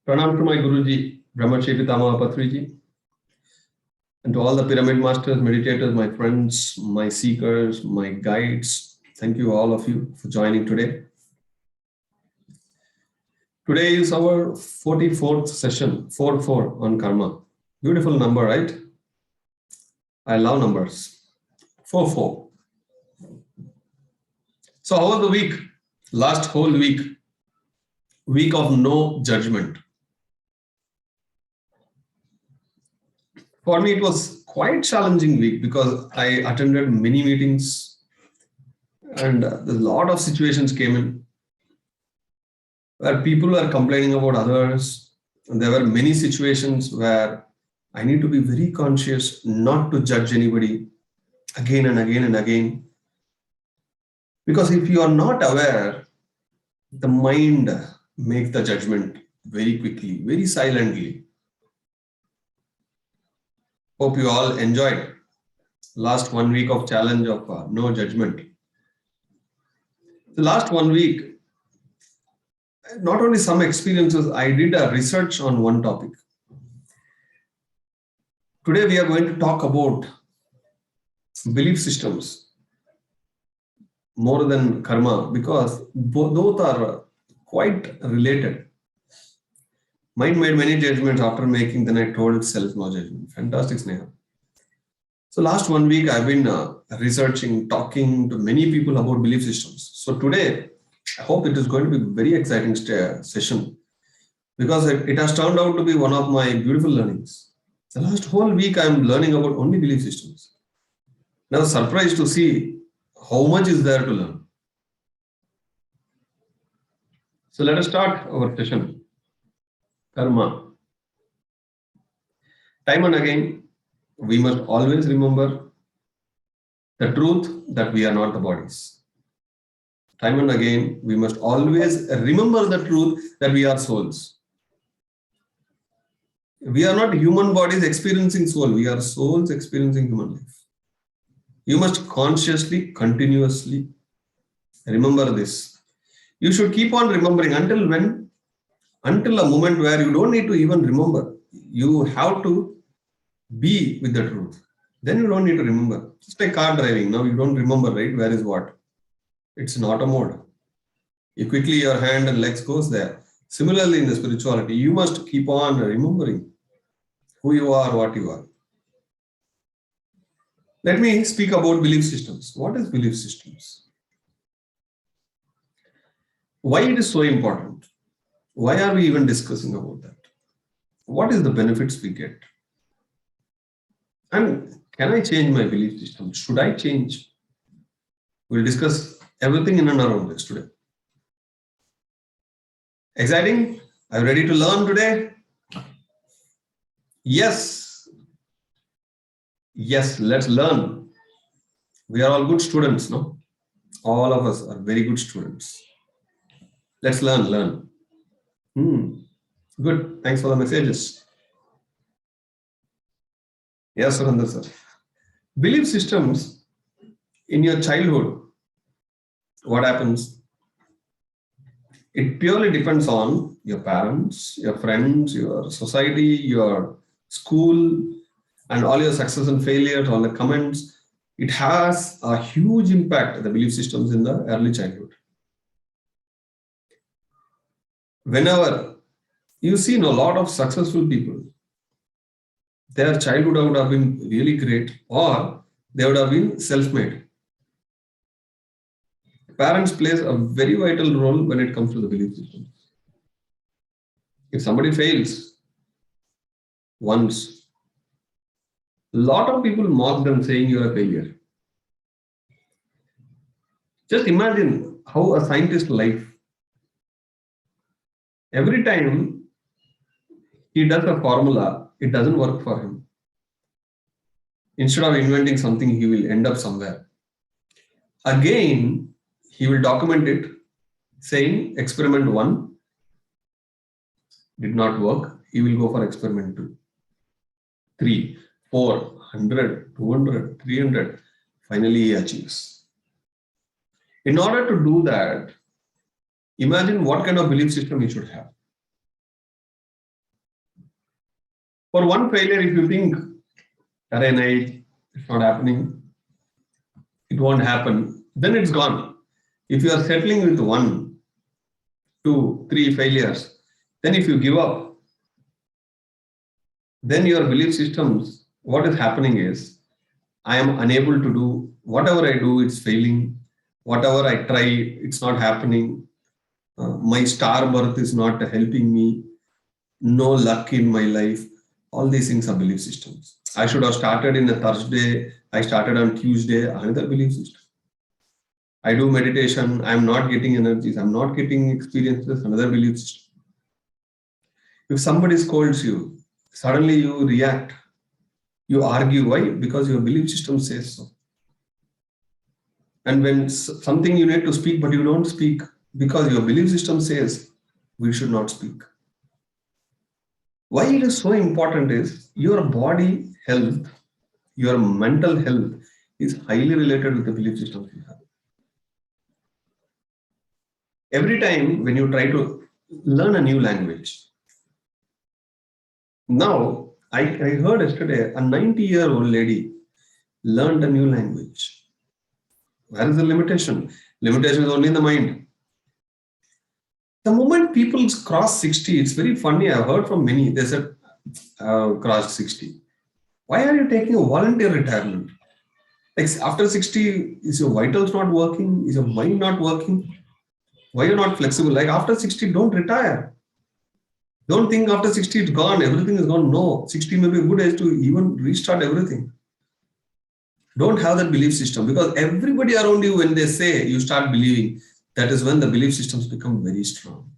Pranam to my Guruji, Brahmachi Pitamaha Patriji, and to all the pyramid masters, meditators, my friends, my seekers, my guides. Thank you, all of you, for joining today. Today is our 44th session, 4-4 on karma. Beautiful number, right? I love numbers. 4-4. So how was the week? Last whole week. Week of no judgment. For me, it was quite challenging week because I attended many meetings and a lot of situations came in where people were complaining about others. And there were many situations where I need to be very conscious not to judge anybody again and again and again. Because if you are not aware, the mind makes the judgment very quickly, very silently. Hope you all enjoyed last 1 week of challenge of no judgment. The last 1 week, not only some experiences, I did a research on one topic. Today we are going to talk about belief systems more than karma because both are quite related. Mind made many judgments after making, then I told self no judgment. Fantastic, Sneha. So last 1 week I've been researching, talking to many people about belief systems. So today I hope it is going to be a very exciting session because it has turned out to be one of my beautiful learnings. The last whole week I'm learning about only belief systems. And I was surprised to see how much is there to learn. So let us start our session. Karma. Time and again, we must always remember the truth that we are not the bodies. Time and again, we must always remember the truth that we are souls. We are not human bodies experiencing soul. We are souls experiencing human life. You must consciously, continuously remember this. You should keep on remembering until when? Until a moment where you don't need to even remember. You have to be with the truth. Then you don't need to remember. Just like car driving. Now you don't remember, right? Where is what? It's in auto mode. You quickly, your hand and legs goes there. Similarly, in the spirituality, you must keep on remembering who you are, what you are. Let me speak about belief systems. What is belief systems? Why it is so important? Why are we even discussing about that? What is the benefits we get? And can I change my belief system? Should I change? We'll discuss everything in and around this today. Exciting? Are you ready to learn today? Yes. Yes, let's learn. We are all good students, no? All of us are very good students. Let's learn. Good. Thanks for the messages. Yes, Surendra sir. Belief systems in your childhood, what happens? It purely depends on your parents, your friends, your society, your school, and all your success and failures, all the comments. It has a huge impact, the belief systems in the early childhood. Whenever you see a lot of successful people, their childhood would have been really great or they would have been self-made. Parents plays a very vital role when it comes to the belief system. If somebody fails once, a lot of people mock them saying you're a failure. Just imagine how a scientist's life, every time he does a formula, it doesn't work for him. Instead of inventing something, he will end up somewhere. Again, he will document it saying experiment 1 did not work. He will go for experiment 2, 3, 4, 100, 200, 300. Finally, he achieves. In order to do that, imagine what kind of belief system he should have. For one failure, if you think, it's not happening, it won't happen, then it's gone. If you are settling with 1, 2, 3 failures, then if you give up, then your belief systems, what is happening is, I am unable to do whatever I do, it's failing. Whatever I try, it's not happening. My star birth is not helping me. No luck in my life. All these things are belief systems. I should have started in a Thursday. I started on Tuesday. Another belief system. I do meditation. I'm not getting energies. I'm not getting experiences. Another belief system. If somebody scolds you, suddenly you react. You argue. Why? Because your belief system says so. And when something you need to speak, but you don't speak because your belief system says we should not speak. Why it is so important is your body health, your mental health is highly related with the belief system you have. Every time when you try to learn a new language, now I heard yesterday a 90-year-old lady learned a new language. Where is the limitation? Limitation is only in the mind. The moment people cross 60, it's very funny. I've heard from many, they said, crossed 60. Why are you taking a volunteer retirement? Like after 60, is your vitals not working? Is your mind not working? Why are you not flexible? Like after 60, don't retire. Don't think after 60 it's gone, everything is gone. No, 60 may be a good age to even restart everything. Don't have that belief system, because everybody around you, when they say, you start believing, that is when the belief systems become very strong.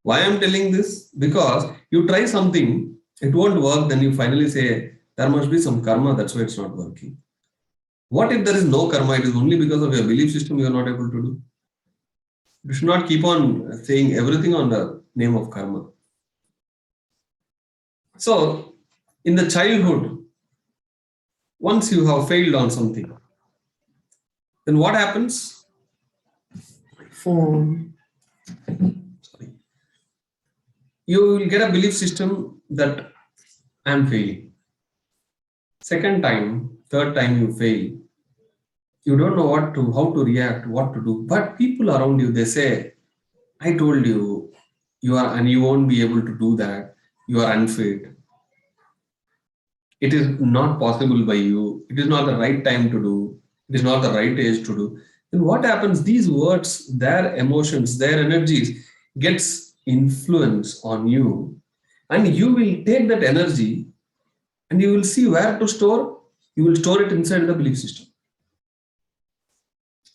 Why I'm telling this? Because you try something, it won't work, then you finally say, there must be some karma, that's why it's not working. What if there is no karma? It is only because of your belief system you are not able to do. You should not keep on saying everything on the name of karma. So, in the childhood, once you have failed on something, then what happens? Phone. Sorry. You will get a belief system that I am failing. Second time, third time you fail. You don't know how to react, what to do. But people around you, they say, I told you, you won't be able to do that. You are unfit. It is not possible by you. It is not the right time to do. It is not the right age to do. Then what happens? These words, their emotions, their energies gets influence on you, and you will take that energy and you will see where to store. You will store it inside the belief system.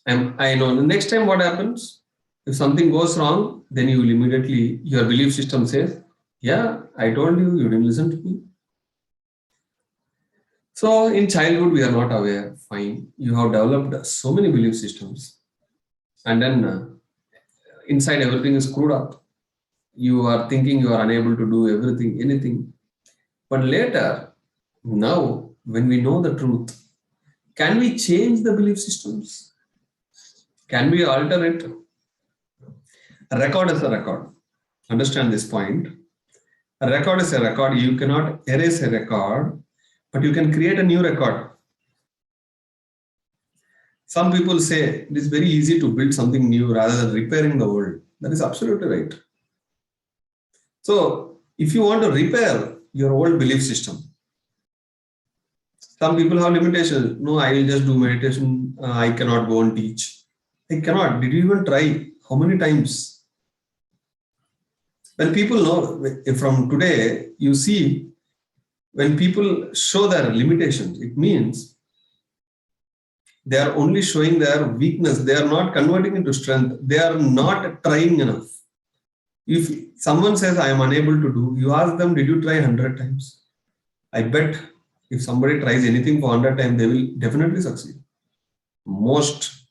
And I know the next time what happens, if something goes wrong, then you will immediately, your belief system says, yeah, I told you, you didn't listen to me. So in childhood, we are not aware. Fine. You have developed so many belief systems. And then inside everything is screwed up. You are thinking you are unable to do everything, anything. But later, now, when we know the truth, can we change the belief systems? Can we alter it? A record is a record. Understand this point. A record is a record. You cannot erase a record, but you can create a new record. Some people say it is very easy to build something new rather than repairing the old. That is absolutely right. So, if you want to repair your old belief system, some people have limitations. No, I will just do meditation. I cannot go and teach. I cannot. Did you even try? How many times? When people know, from today, you see, when people show their limitations, it means they are only showing their weakness. They are not converting into strength. They are not trying enough. If someone says, I am unable to do, you ask them, did you try 100 times? I bet if somebody tries anything for 100 times, they will definitely succeed. Most.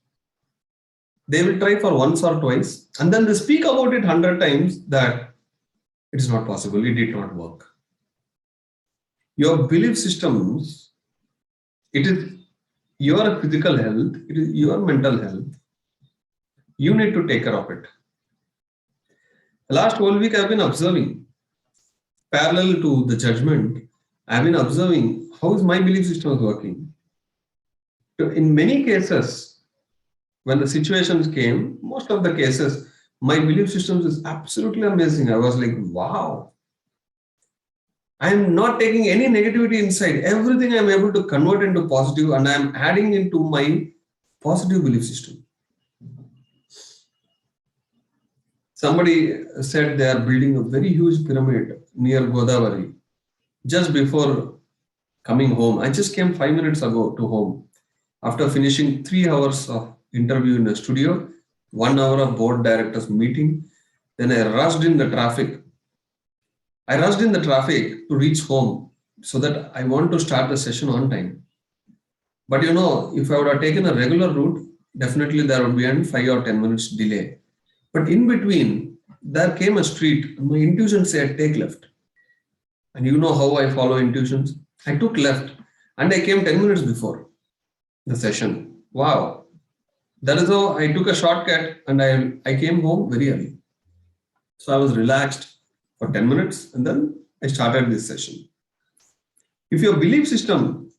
They will try for once or twice, and then they speak about it 100 times that it is not possible, it did not work. Your belief systems, it is your physical health, it is your mental health. You need to take care of it. The last whole week I've been observing. parallel to the judgment, I've been observing how is my belief system is working. So in many cases, when the situations came, most of the cases, my belief system is absolutely amazing. I was like, wow, I'm not taking any negativity inside. Everything I'm able to convert into positive, and I'm adding into my positive belief system. Somebody said they are building a very huge pyramid near Godavari. Just before coming home, I just came 5 minutes ago to home. After finishing 3 hours of interview in a studio, 1 hour of board directors meeting, then I rushed in the traffic. I rushed in the traffic to reach home so that I want to start the session on time. But if I would have taken a regular route, definitely there would be a 5 or 10 minutes delay. But in between, there came a street. My intuition said, take left. And you know how I follow intuitions? I took left and I came 10 minutes before the session. Wow. That is how I took a shortcut and I came home very early. So I was relaxed for 10 minutes and then I started this session. If your belief system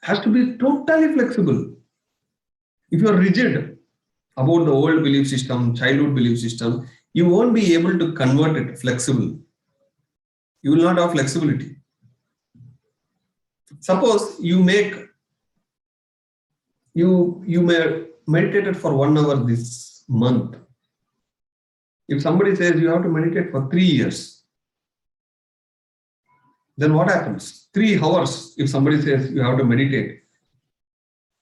has to be totally flexible, if you are rigid about the old belief system, childhood belief system, you won't be able to convert it flexible. You will not have flexibility. Suppose you may meditated for 1 hour this month. If somebody says you have to meditate for 3 years, then what happens? 3 hours, if somebody says you have to meditate,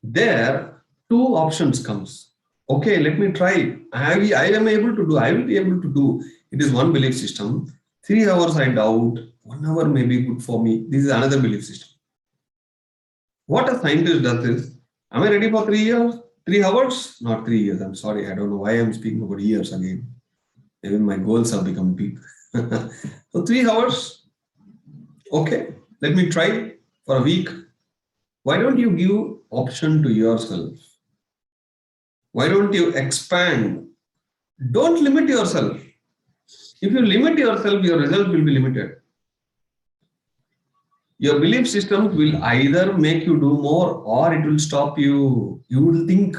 there 2 options comes. Okay, let me try. I am able to do, I will be able to do. It is one belief system. 3 hours I doubt, 1 hour may be good for me. This is another belief system. What a scientist does is, am I ready for 3 years? 3 hours? Not 3 years. I'm sorry. I don't know why I'm speaking about years again. Even my goals have become big. So 3 hours. Okay, let me try for a week. Why don't you give option to yourself? Why don't you expand? Don't limit yourself. If you limit yourself, your result will be limited. Your belief systems will either make you do more or it will stop you. You think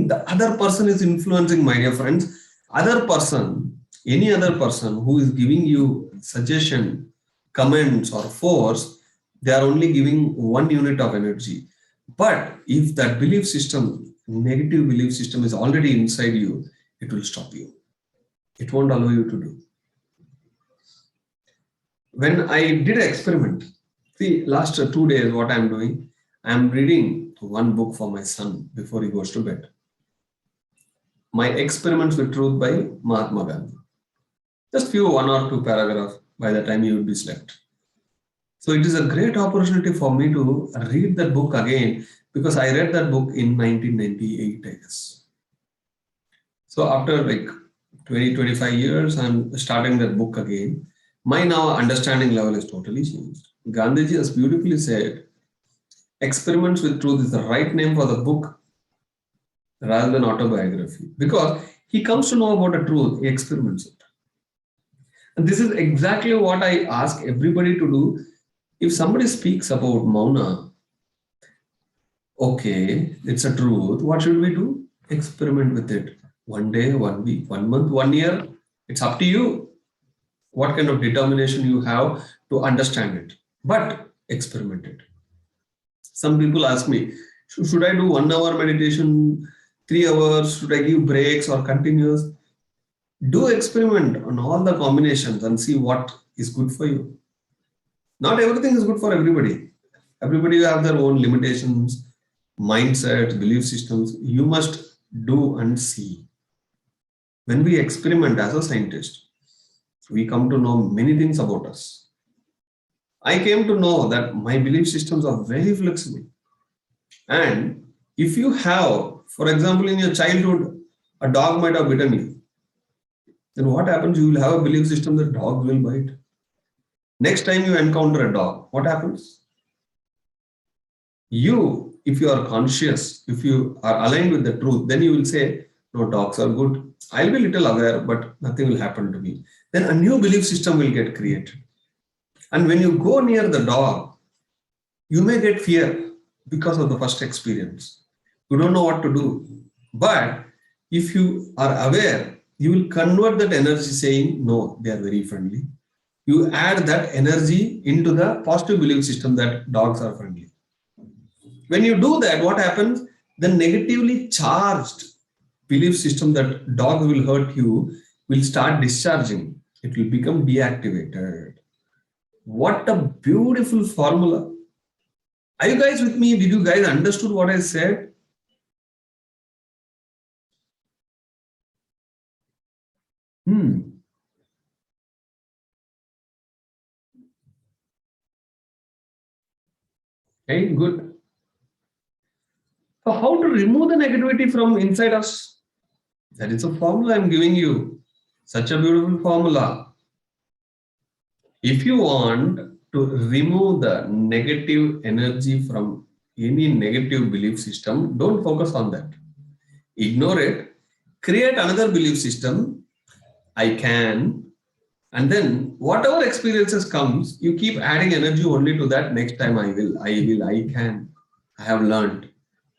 the other person is influencing, my dear friends. Any other person who is giving you suggestion, comments or force, they are only giving 1 unit of energy. But if that belief system, negative belief system is already inside you, it will stop you. It won't allow you to do. When I did an experiment, see, last 2 days, what I'm doing, I'm reading one book for my son before he goes to bed. My Experiments with Truth by Mahatma Gandhi. Just few 1 or 2 paragraphs by the time he would be slept. So it is a great opportunity for me to read that book again because I read that book in 1998, I guess. So after like 20-25 years, I'm starting that book again. My now understanding level is totally changed. Gandhiji has beautifully said, Experiments with Truth is the right name for the book rather than autobiography. Because he comes to know about the truth, he experiments it. And this is exactly what I ask everybody to do. If somebody speaks about Mauna, okay, it's a truth. What should we do? Experiment with it. 1 day, 1 week, 1 month, 1 year. It's up to you. What kind of determination you have to understand it. But experiment it. Some people ask me, should I do 1 hour meditation, 3 hours? Should I give breaks or continuous? Do experiment on all the combinations and see what is good for you. Not everything is good for everybody. Everybody have their own limitations, mindsets, belief systems. You must do and see. When we experiment as a scientist, we come to know many things about us. I came to know that my belief systems are very flexible. And if you have, for example, in your childhood, a dog might have bitten you, then what happens? You will have a belief system that dogs will bite. Next time you encounter a dog, what happens? You, if you are conscious, if you are aligned with the truth, then you will say, no, dogs are good. I'll be a little aware, but nothing will happen to me. Then a new belief system will get created. And when you go near the dog, you may get fear because of the first experience. You don't know what to do. But if you are aware, you will convert that energy saying, no, they are very friendly. You add that energy into the positive belief system that dogs are friendly. When you do that, what happens? The negatively charged belief system that dog will hurt you will start discharging. It will become deactivated. What a beautiful formula. Are you guys with me? Did you guys understood what I said? Okay, good. So how to remove the negativity from inside us? That is a formula I'm giving you. Such a beautiful formula. If you want to remove the negative energy from any negative belief system, don't focus on that. Ignore it. Create another belief system. I can. And then whatever experiences comes, you keep adding energy only to that. Next time I can. I have learned.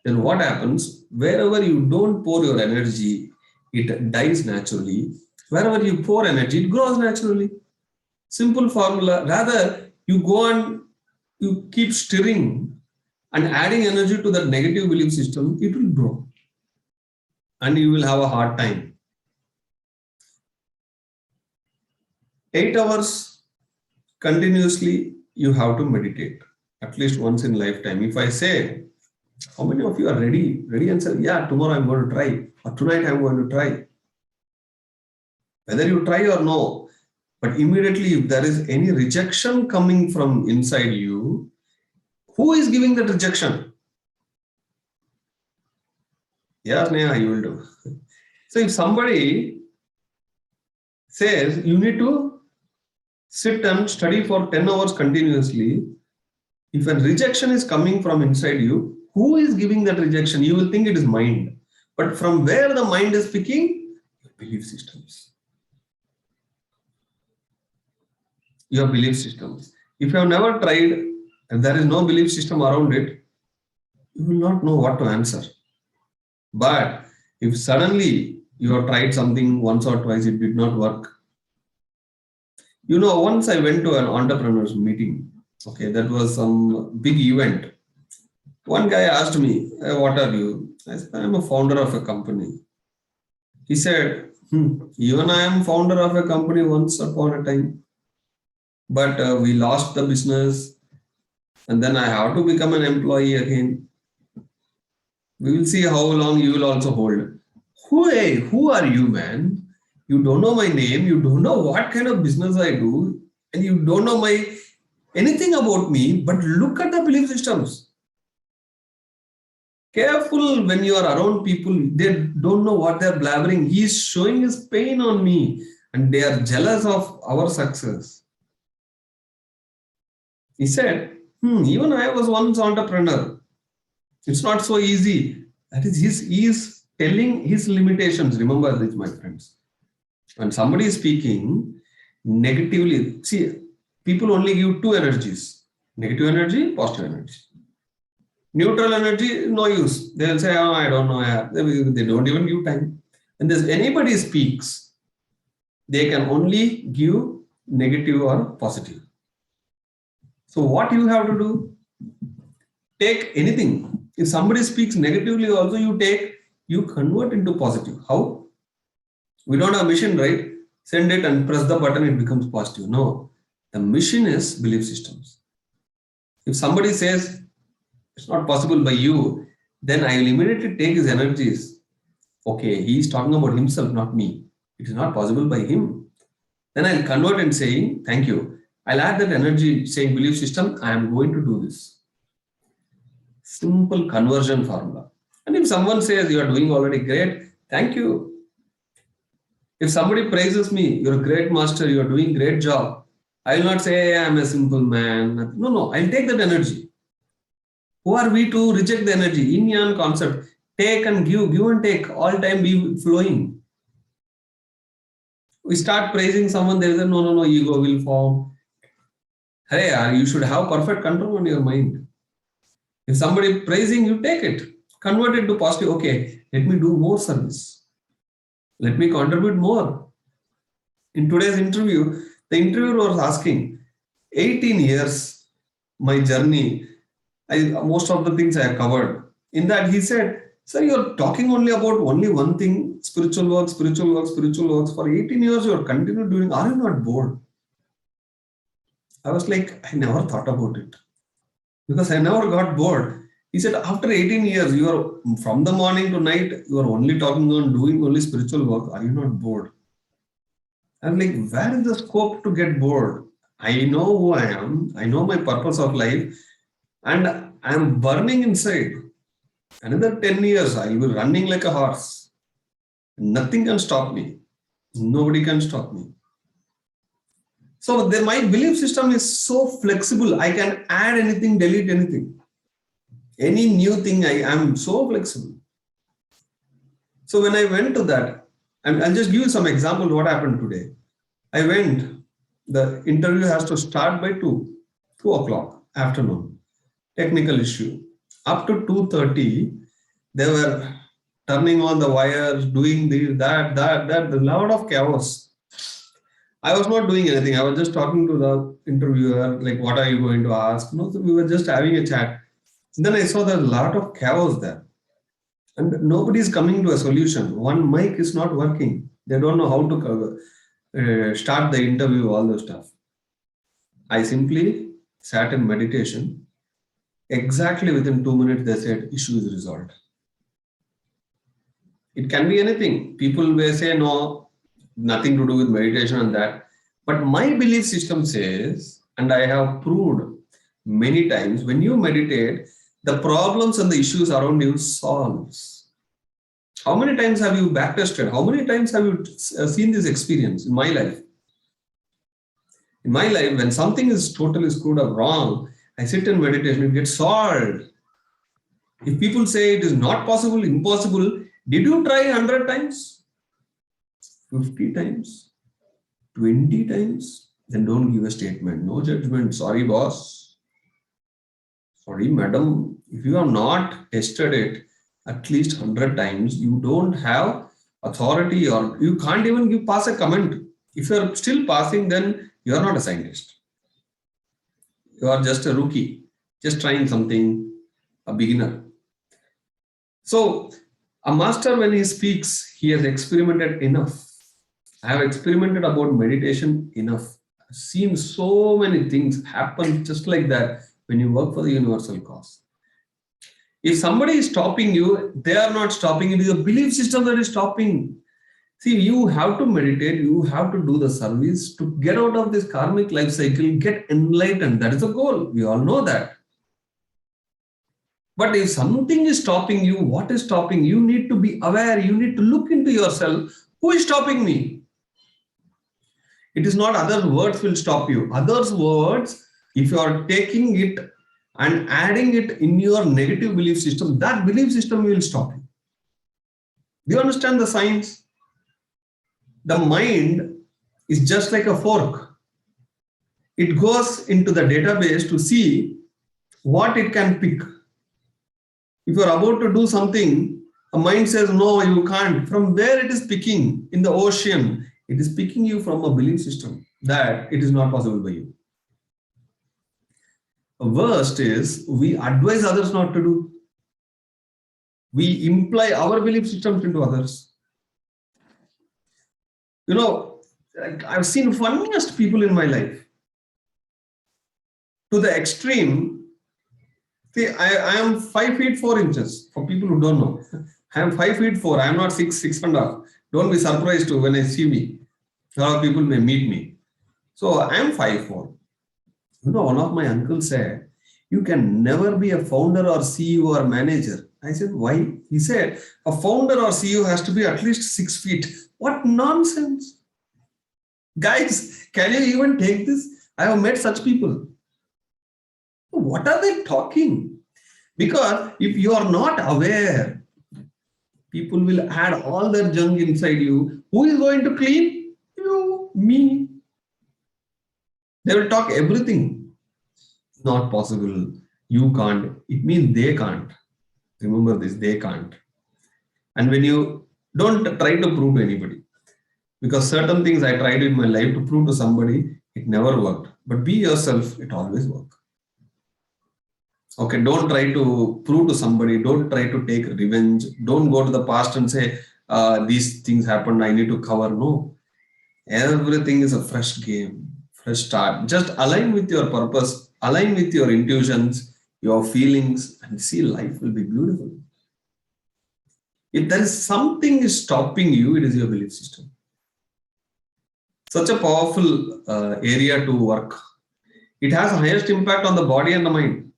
Then what happens? Wherever you don't pour your energy, it dies naturally. Wherever you pour energy, it grows naturally. Simple formula. Rather, you go and you keep stirring and adding energy to that negative belief system, it will grow. And you will have a hard time. 8 hours continuously, you have to meditate at least once in lifetime. If I say, how many of you are ready? Ready and say, yeah, tomorrow I'm going to try, or tonight I'm going to try. Whether you try or no, but immediately if there is any rejection coming from inside you, who is giving that rejection? Yeah, Neha, you will do. So if somebody says you need to sit and study for 10 hours continuously, if a rejection is coming from inside you, who is giving that rejection? You will think it is mind. But from where the mind is picking? Your belief systems. Your belief systems. If you have never tried and there is no belief system around it, you will not know what to answer. But if suddenly you have tried something once or twice, it did not work. You know, once I went to an entrepreneur's meeting. Okay, that was some big event. One guy asked me, what are you? I said, I'm a founder of a company. He said, even I am founder of a company once upon a time. But we lost the business and then I have to become an employee again. We will see how long you will also hold. Who are you, man? You don't know my name. You don't know what kind of business I do. And you don't know anything about me. But look at the belief systems. Careful when you are around people. They don't know what they're blabbering. He's showing his pain on me. And they are jealous of our success. He said, even I was once entrepreneur. It's not so easy. That is, he is telling his limitations. Remember this, my friends. When somebody is speaking negatively, see, people only give two energies. Negative energy, positive energy. Neutral energy, no use. They will say, oh, I don't know. They don't even give time. And if anybody speaks, they can only give negative or positive. So what you have to do? Take anything. If somebody speaks negatively also, you convert into positive. How? We don't have a machine, right? Send it and press the button, it becomes positive. No. The machine is belief systems. If somebody says it's not possible by you, then I will immediately take his energies. Okay, he is talking about himself, not me. It is not possible by him. Then I'll convert and saying, thank you. I'll add that energy saying belief system, I am going to do this. Simple conversion formula. And if someone says you are doing already great, thank you. If somebody praises me, you're a great master, you're doing great job, I will not say I'm a simple man. No, I'll take that energy. Who are we to reject the energy? Yin Yang concept. Take and give and take, all time be flowing. We start praising someone, there is no, ego will form. Hey, you should have perfect control on your mind. If somebody praising you, take it. Convert it to positive. Okay, let me do more service. Let me contribute more. In today's interview, the interviewer was asking, 18 years, my journey, most of the things I have covered. In that, he said, sir, you're talking only about only one thing, spiritual work, spiritual work, spiritual works. For 18 years, you're continued doing. Are you not bored? I was like, I never thought about it because I never got bored. He said, after 18 years, you are from the morning to night, you are only talking on doing only spiritual work. Are you not bored? I'm like, where is the scope to get bored? I know who I am. I know my purpose of life, and I'm burning inside. Another 10 years, I will be running like a horse. Nothing can stop me. Nobody can stop me. So my belief system is so flexible. I can add anything, delete anything. Any new thing, I am so flexible. So when I went to that, and I'll just give you some example of what happened today. I went, the interview has to start by 2 o'clock afternoon. Technical issue. Up to 2:30, they were turning on the wires, doing this, that, a lot of chaos. I was not doing anything. I was just talking to the interviewer, like, what are you going to ask? No, so we were just having a chat. Then I saw there's a lot of chaos there. And nobody is coming to a solution. One mic is not working. They don't know how to start the interview, all those stuff. I simply sat in meditation. Exactly within 2 minutes, they said, issue is resolved. It can be anything. People may say, no, nothing to do with meditation and that. But my belief system says, and I have proved many times, when you meditate, the problems and the issues around you solves. How many times have you backtested? How many times have you seen this experience in my life? In my life, when something is totally screwed up wrong, I sit in meditation, it gets solved. If people say it is not possible, impossible, did you try 100 times? 50 times? 20 times? Then don't give a statement. No judgment. Sorry, boss. Sorry, madam. If you have not tested it at least 100 times, you don't have authority, or you can't even pass a comment. If you are still passing, then you are not a scientist. You are just a rookie, just trying something, a beginner. So a master, when he speaks, he has experimented enough. I have experimented about meditation enough. I've seen so many things happen just like that when you work for the universal cause. If somebody is stopping you, they are not stopping. It is a belief system that is stopping. See, you have to meditate, you have to do the service to get out of this karmic life cycle, get enlightened. That is the goal. We all know that. But if something is stopping you, what is stopping? You need to be aware. You need to look into yourself. Who is stopping me? It is not others' words will stop you. Others' words, if you are taking it and adding it in your negative belief system, that belief system will stop you. Do you understand the science? The mind is just like a fork. It goes into the database to see what it can pick. If you are about to do something, a mind says, no, you can't. From where it is picking? In the ocean, it is picking you from a belief system that it is not possible by you. The worst is we advise others not to do. We imply our belief systems into others. You know, I've seen funniest people in my life. To the extreme, see, I am 5 feet 4 inches. For people who don't know, I am 5 feet 4. I am not 6.5. Don't be surprised too when I see me. A lot of people may meet me. So I am 5'4". You know, one of my uncles said, you can never be a founder or CEO or manager. I said, why? He said, a founder or CEO has to be at least 6 feet. What nonsense. Guys, can you even take this? I have met such people. What are they talking? Because if you are not aware, people will add all their junk inside you. Who is going to clean? You, me. They will talk everything. not possible. You can't. It means they can't. Remember this, they can't. And when you don't try to prove to anybody, because certain things I tried in my life to prove to somebody, it never worked. But be yourself, it always works. Okay, don't try to prove to somebody, don't try to take revenge, don't go to the past and say, these things happened, I need to cover. No, everything is a fresh game, fresh start. Just align with your purpose, align with your intuitions, your feelings, and see life will be beautiful. If there is something is stopping you, it is your belief system. Such a powerful area to work. It has the highest impact on the body and the mind.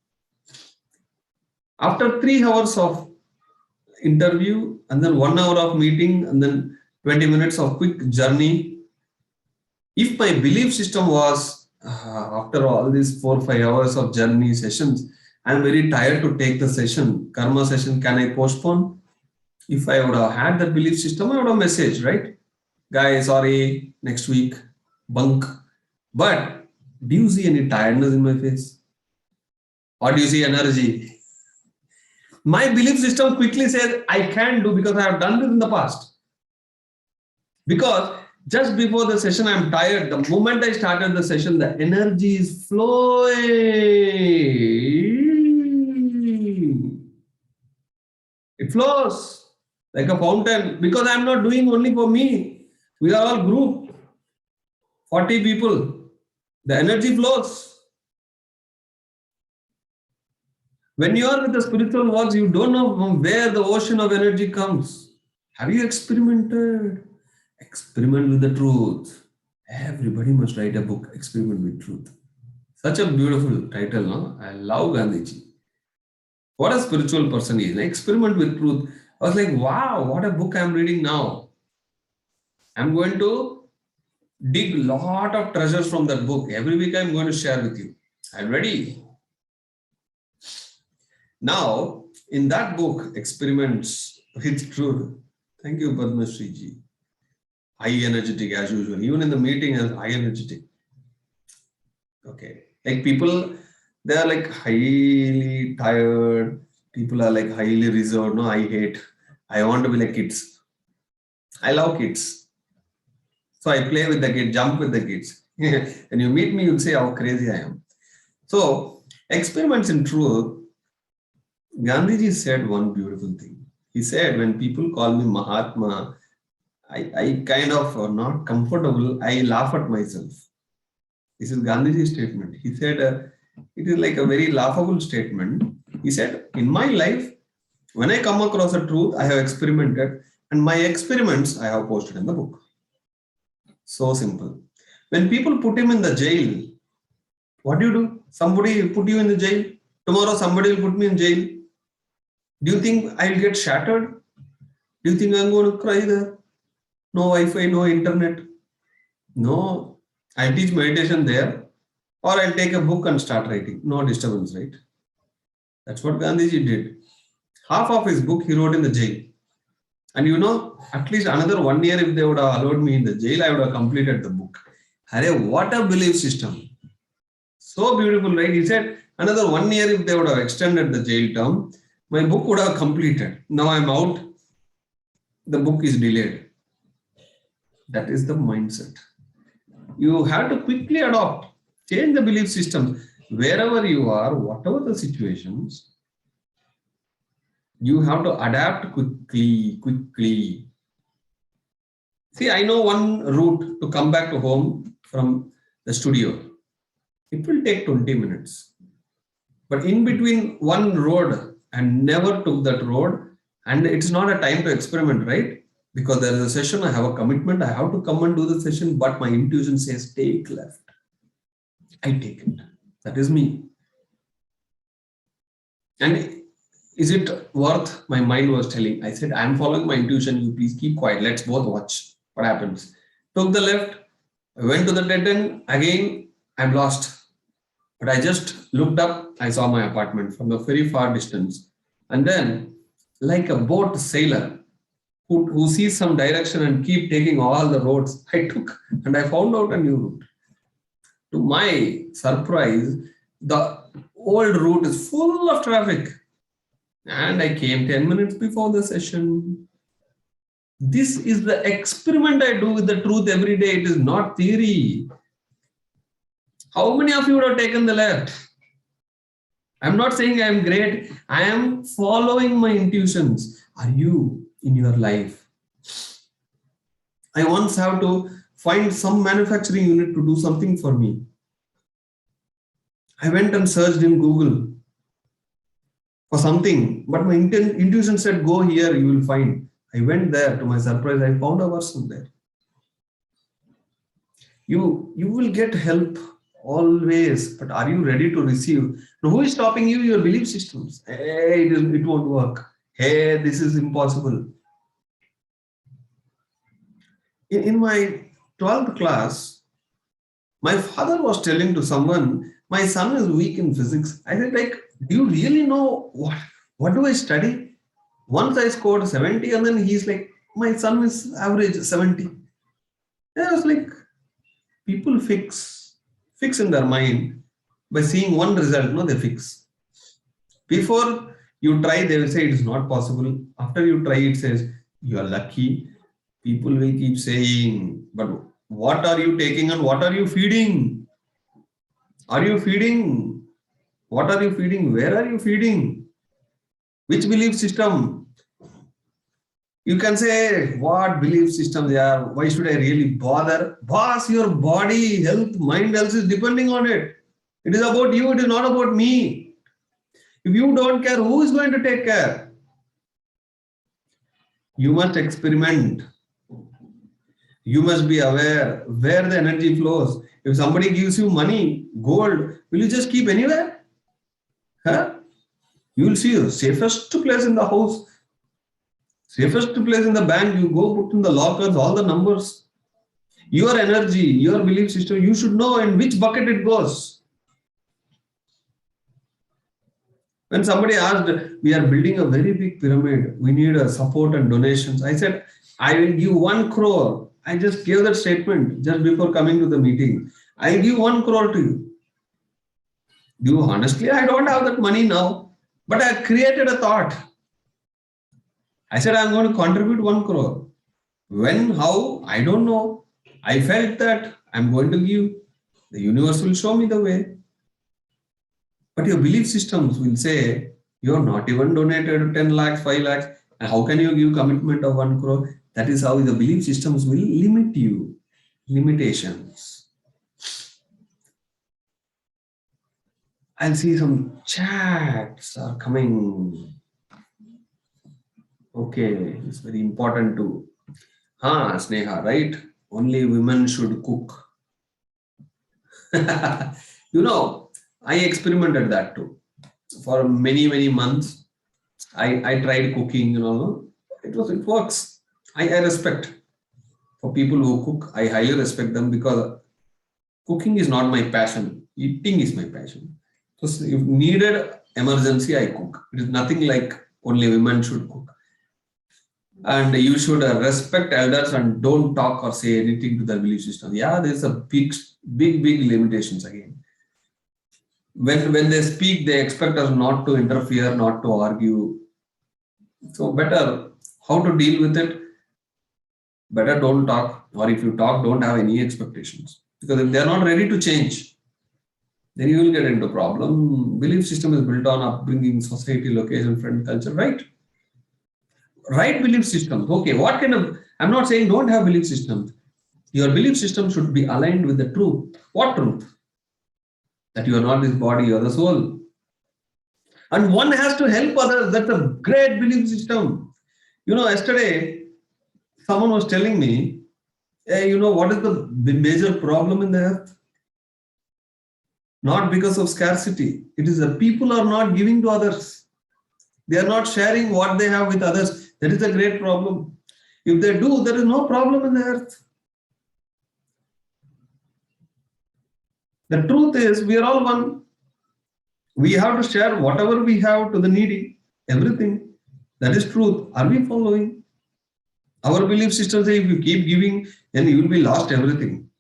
After 3 hours of interview and then 1 hour of meeting and then 20 minutes of quick journey, if my belief system was after all these 4-5 hours of journey sessions, I'm very tired to take the session, karma session, can I postpone? If I would have had that belief system, I would have messaged, right? Guys, sorry, next week, bunk. But do you see any tiredness in my face? Or do you see energy? My belief system quickly says, I can do because I have done this in the past. Because just before the session, I'm tired. The moment I started the session, the energy is flowing. It flows like a fountain because I'm not doing only for me. We are all group, 40 people. The energy flows. When you are with the spiritual works, you don't know from where the ocean of energy comes. Have you experimented? Experiment with the truth. Everybody must write a book, Experiment with Truth. Such a beautiful title, no? I love Gandhiji. What a spiritual person he is. Experiment with Truth. I was like, wow, what a book I'm reading now. I'm going to dig a lot of treasures from that book. Every week I'm going to share with you. I'm ready. Now, in that book, Experiments with Truth, thank you, Padma Shriji. High energetic as usual. Even in the meeting, as high energetic. Okay. Like people, they are like highly tired. People are like highly reserved. No, I hate. I want to be like kids. I love kids. So I play with the kids, jump with the kids. When you meet me, you'll say how crazy I am. So, experiments in truth, Gandhiji said one beautiful thing. He said, when people call me Mahatma, I kind of not comfortable. I laugh at myself. This is Gandhiji's statement. He said, it is like a very laughable statement. He said, in my life, when I come across a truth, I have experimented, and my experiments I have posted in the book. So simple. When people put him in the jail, what do? Somebody put you in the jail. Tomorrow somebody will put me in jail. Do you think I'll get shattered? Do you think I'm going to cry there? No Wi-Fi, no internet. No. I'll teach meditation there. Or I'll take a book and start writing. No disturbance, right? That's what Gandhiji did. Half of his book he wrote in the jail. And you know, at least another 1 year if they would have allowed me in the jail, I would have completed the book. Hare, what a belief system. So beautiful, right? He said, another 1 year if they would have extended the jail term, my book would have completed. Now I'm out. The book is delayed. That is the mindset. You have to quickly adopt, change the belief system. Wherever you are, whatever the situations, you have to adapt quickly. See, I know one route to come back to home from the studio. It will take 20 minutes. But in between one road and never took that road, and it's not a time to experiment, right? Because there is a session, I have a commitment, I have to come and do the session, but my intuition says take left. I take it. That is me. And is it worth? My mind was telling. I said, I'm following my intuition. You please keep quiet. Let's both watch what happens. Took the left, I went to the dead end. Again, I'm lost. But I just looked up. I saw my apartment from a very far distance. And then, like a boat sailor who sees some direction and keep taking all the roads, I took and I found out a new route. To my surprise, the Old route is full of traffic. And I came 10 minutes before the session. This is the experiment I do with the truth every day. It is not theory. How many of you would have taken the left? I'm not saying I am great. I am following my intuitions. Are you in your life? I once have to find some manufacturing unit to do something for me. I went and searched in Google for something, but my intuition said, go here, you will find. I went there. To my surprise, I found a person there. You will get help always, but are you ready to receive? Now, who is stopping you? Your belief systems. Hey, it won't work. Hey, this is impossible. In my 12th class, my father was telling to someone, my son is weak in physics. I said, like, do you really know what do I study? Once I scored 70 and then he's like, my son is average 70. And I was like, people fix in their mind by seeing one result. No, they fix. Before you try, they will say it is not possible. After you try, it says you are lucky. People will keep saying, but what are you taking and what are you feeding? Are you feeding? What are you feeding? Where are you feeding? Which belief system? You can say, what belief system they are? Why should I really bother? Boss, your body, health, mind health is depending on it. It is about you. It is not about me. If you don't care, who is going to take care? You must experiment. You must be aware where the energy flows. If somebody gives you money, gold, will you just keep anywhere? Huh? You will see the safest place in the house, safest place in the bank. You go put in the lockers, all the numbers. Your energy, your belief system, you should know in which bucket it goes. When somebody asked, we are building a very big pyramid, we need a support and donations. I said, I will give 1 crore. I just gave that statement just before coming to the meeting. I give 1 crore to you. Do you honestly? I don't have that money now, but I created a thought. I said, I'm going to contribute 1 crore. When, how, I don't know. I felt that I'm going to give. The universe will show me the way. But your belief systems will say, you're not even donated 10 lakhs, 5 lakhs. And how can you give commitment of 1 crore? That is how the belief systems will limit you. Limitations. I'll see some chats are coming. Okay, it's very important to. Sneha, right? Only women should cook. I experimented that too. For many months, I tried cooking, it works. I respect for people who cook. I highly respect them because cooking is not my passion. Eating is my passion. So if needed emergency, I cook. It is nothing like only women should cook. And you should respect elders and don't talk or say anything to their belief system. Yeah, there's a big limitations again. When they speak, they expect us not to interfere, not to argue. So better how to deal with it. Better don't talk, or if you talk, don't have any expectations. Because if they're not ready to change, then you will get into problem. Belief system is built on upbringing, society, location, friend, culture, right? Right belief systems. Okay, what kind of, I'm not saying don't have belief systems. Your belief system should be aligned with the truth. What truth? That you are not this body, you are the soul. And one has to help others. That's a great belief system. Yesterday, someone was telling me, hey, what is the major problem in the earth? Not because of scarcity. It is that people are not giving to others. They are not sharing what they have with others. That is a great problem. If they do, there is no problem in the earth. The truth is, we are all one. We have to share whatever we have to the needy. Everything. That is truth. Are we following? Our belief system says if you keep giving, then you will be lost everything.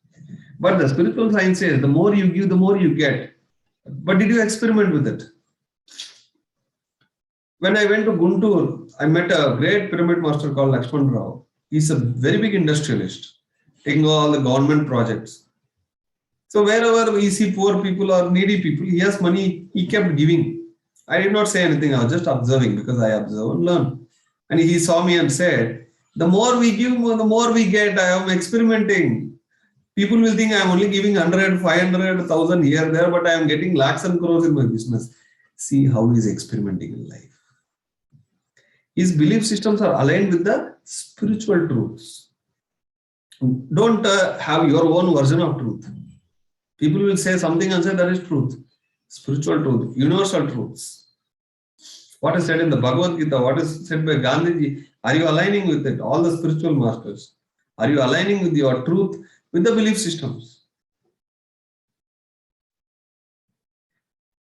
But the spiritual science says the more you give, the more you get. But did you experiment with it? When I went to Guntur, I met a great pyramid master called Lakshman Rao. He's a very big industrialist, taking all the government projects. So wherever we see poor people or needy people, he has money, he kept giving. I did not say anything, I was just observing because I observe and learn. And he saw me and said, the more we give, the more we get. I am experimenting. People will think I am only giving 100, 500, 1,000 here, there, but I am getting lakhs and crores in my business. See how he is experimenting in life. His belief systems are aligned with the spiritual truths. Don't have your own version of truth. People will say something and say that is truth. Spiritual truth, universal truths. What is said in the Bhagavad Gita, what is said by Gandhiji, are you aligning with it? All the spiritual masters. Are you aligning with your truth, with the belief systems?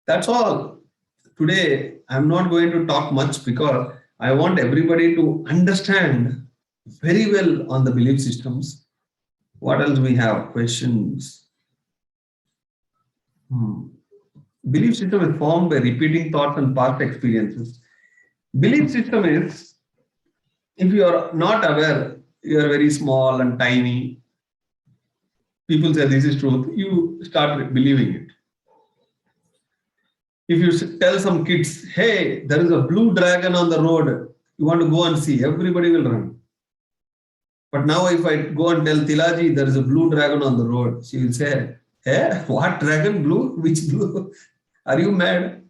That's all. Today, I'm not going to talk much because I want everybody to understand very well on the belief systems. What else we have? Questions. Belief system is formed by repeating thoughts and past experiences. Belief system is, if you are not aware, you are very small and tiny. People say this is truth, you start believing it. If you tell some kids, hey, there is a blue dragon on the road, you want to go and see, everybody will run. But now if I go and tell Tilaji, there is a blue dragon on the road, she will say, hey, what dragon? Blue? Which blue? Are you mad?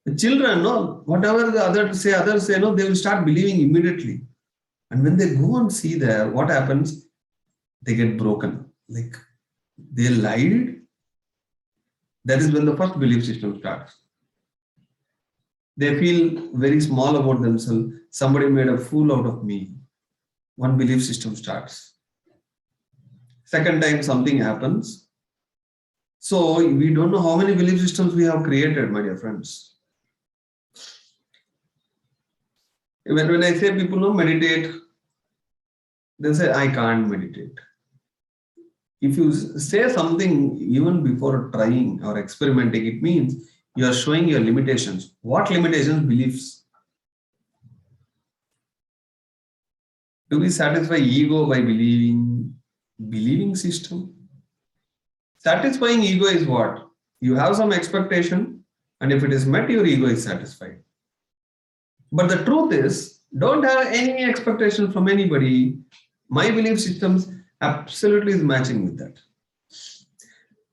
The children, no, whatever the others say, no, they will start believing immediately. And when they go and see there, what happens? They get broken. Like they lied. That is when the first belief system starts. They feel very small about themselves. Somebody made a fool out of me. One belief system starts. Second time something happens. So we don't know how many belief systems we have created, my dear friends. When I say people don't meditate, they say, I can't meditate. If you say something even before trying or experimenting, it means you are showing your limitations. What limitations? Beliefs. Do we satisfy ego by believing? Believing system? Satisfying ego is what? You have some expectation, and if it is met, your ego is satisfied. But the truth is, don't have any expectation from anybody. My belief systems absolutely is matching with that.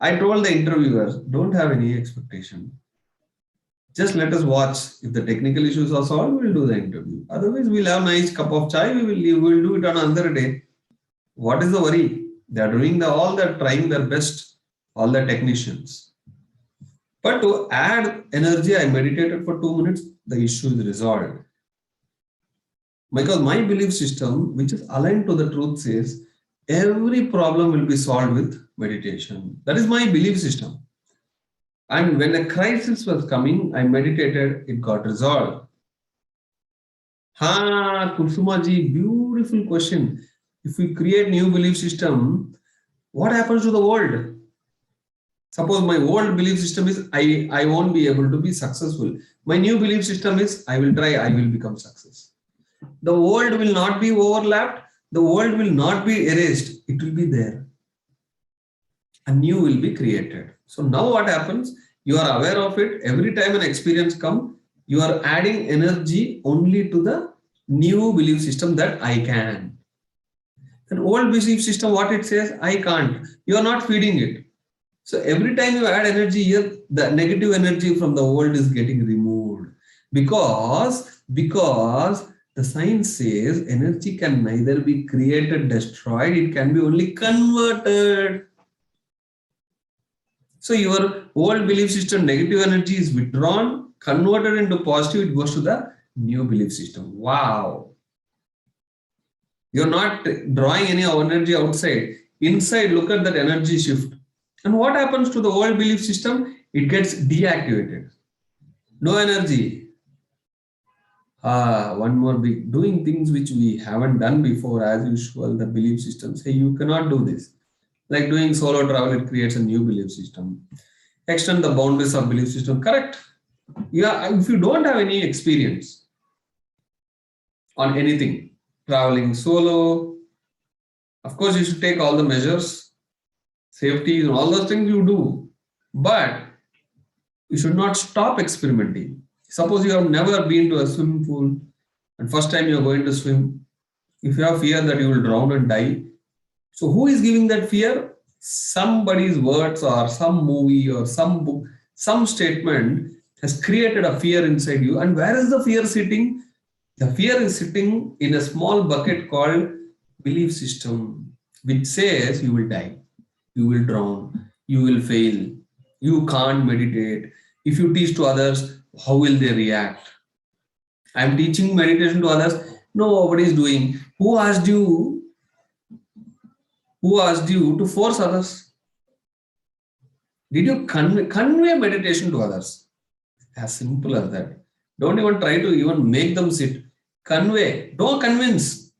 I told the interviewers, don't have any expectation. Just let us watch. If the technical issues are solved, we'll do the interview. Otherwise, we'll have a nice cup of chai. We will leave. We'll do it on another day. What is the worry? They are doing all that, trying their best, all the technicians. But to add energy, I meditated for 2 minutes. The issue is resolved. Because my belief system, which is aligned to the truth, says every problem will be solved with meditation. That is my belief system. And when a crisis was coming, I meditated, it got resolved. Kusumaji, beautiful question. If we create new belief system, what happens to the world? Suppose my old belief system is I won't be able to be successful. My new belief system is I will try, I will become success. The world will not be overlapped. The world will not be erased. It will be there. A new will be created. So now what happens? You are aware of it. Every time an experience comes, you are adding energy only to the new belief system that I can. An old belief system, what it says, I can't. You are not feeding it. So every time you add energy here, the negative energy from the world is getting removed. Because the science says energy can neither be created, destroyed, it can be only converted. So your old belief system, negative energy is withdrawn, converted into positive, it goes to the new belief system. Wow. You're not drawing any energy outside. Inside, look at that energy shift. And what happens to the old belief system? It gets deactivated. No energy. One more big, doing things which we haven't done before, as usual, the belief system say you cannot do this. Like doing solo travel, it creates a new belief system. extend the boundaries of belief system. Correct. Yeah, if you don't have any experience on anything, traveling solo, of course you should take all the measures, safety and all those things you do. But you should not stop experimenting. Suppose you have never been to a swimming pool and first time you are going to swim. If you have fear that you will drown and die, so who is giving that fear? Somebody's words or some movie or some book, some statement has created a fear inside you. And where is the fear sitting? The fear is sitting in a small bucket called belief system, which says you will die, you will drown, you will fail, you can't meditate. If you teach to others, how will they react? I'm teaching meditation to others. Nobody is doing. Who asked you? Who asked you to force others? Did you convey meditation to others? As simple as that. Don't even try to even make them sit. Convey. Don't convince.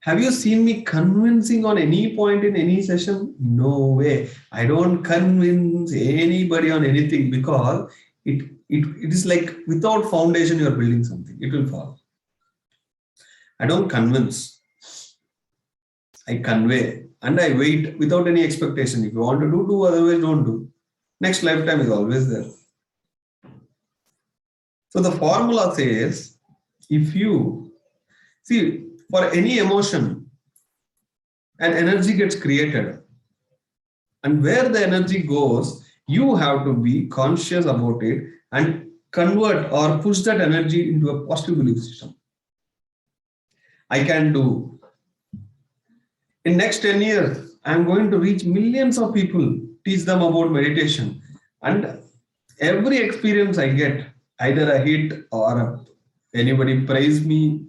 Have you seen me convincing on any point in any session? No way. I don't convince anybody on anything because it is like without foundation you are building something. It will fall. I don't convince. I convey and I wait without any expectation. If you want to do, otherwise don't do. Next lifetime is always there. So the formula says, if you see, for any emotion, an energy gets created. And where the energy goes, you have to be conscious about it and convert or push that energy into a positive belief system. I can do. In next 10 years, I'm going to reach millions of people, teach them about meditation. And every experience I get, either a hit or anybody praise me,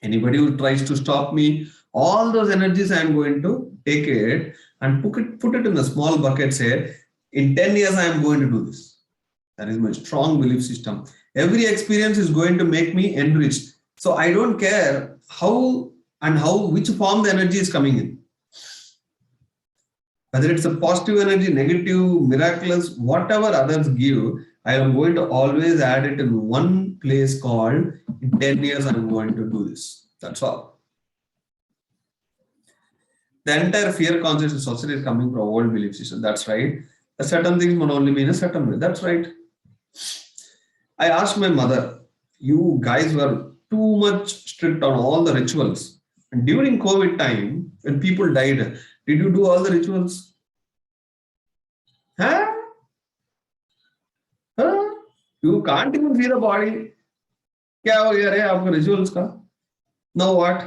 anybody who tries to stop me, all those energies I'm going to take it and put it in a small bucket, say, in 10 years I am going to do this. That is my strong belief system. Every experience is going to make me enriched. So I don't care which form the energy is coming in. Whether it's a positive energy, negative, miraculous, whatever others give, I am going to always add it in one place called, in 10 years I am going to do this. That's all. The entire fear conscious society is coming from old belief system. That's right. A certain things will only be in a certain way. That's right. I asked my mother, you guys were too much strict on all the rituals. And during COVID time, when people died, did you do all the rituals? Huh? You can't even see the body. Kya ho gaya re aapka rituals ka? Now what?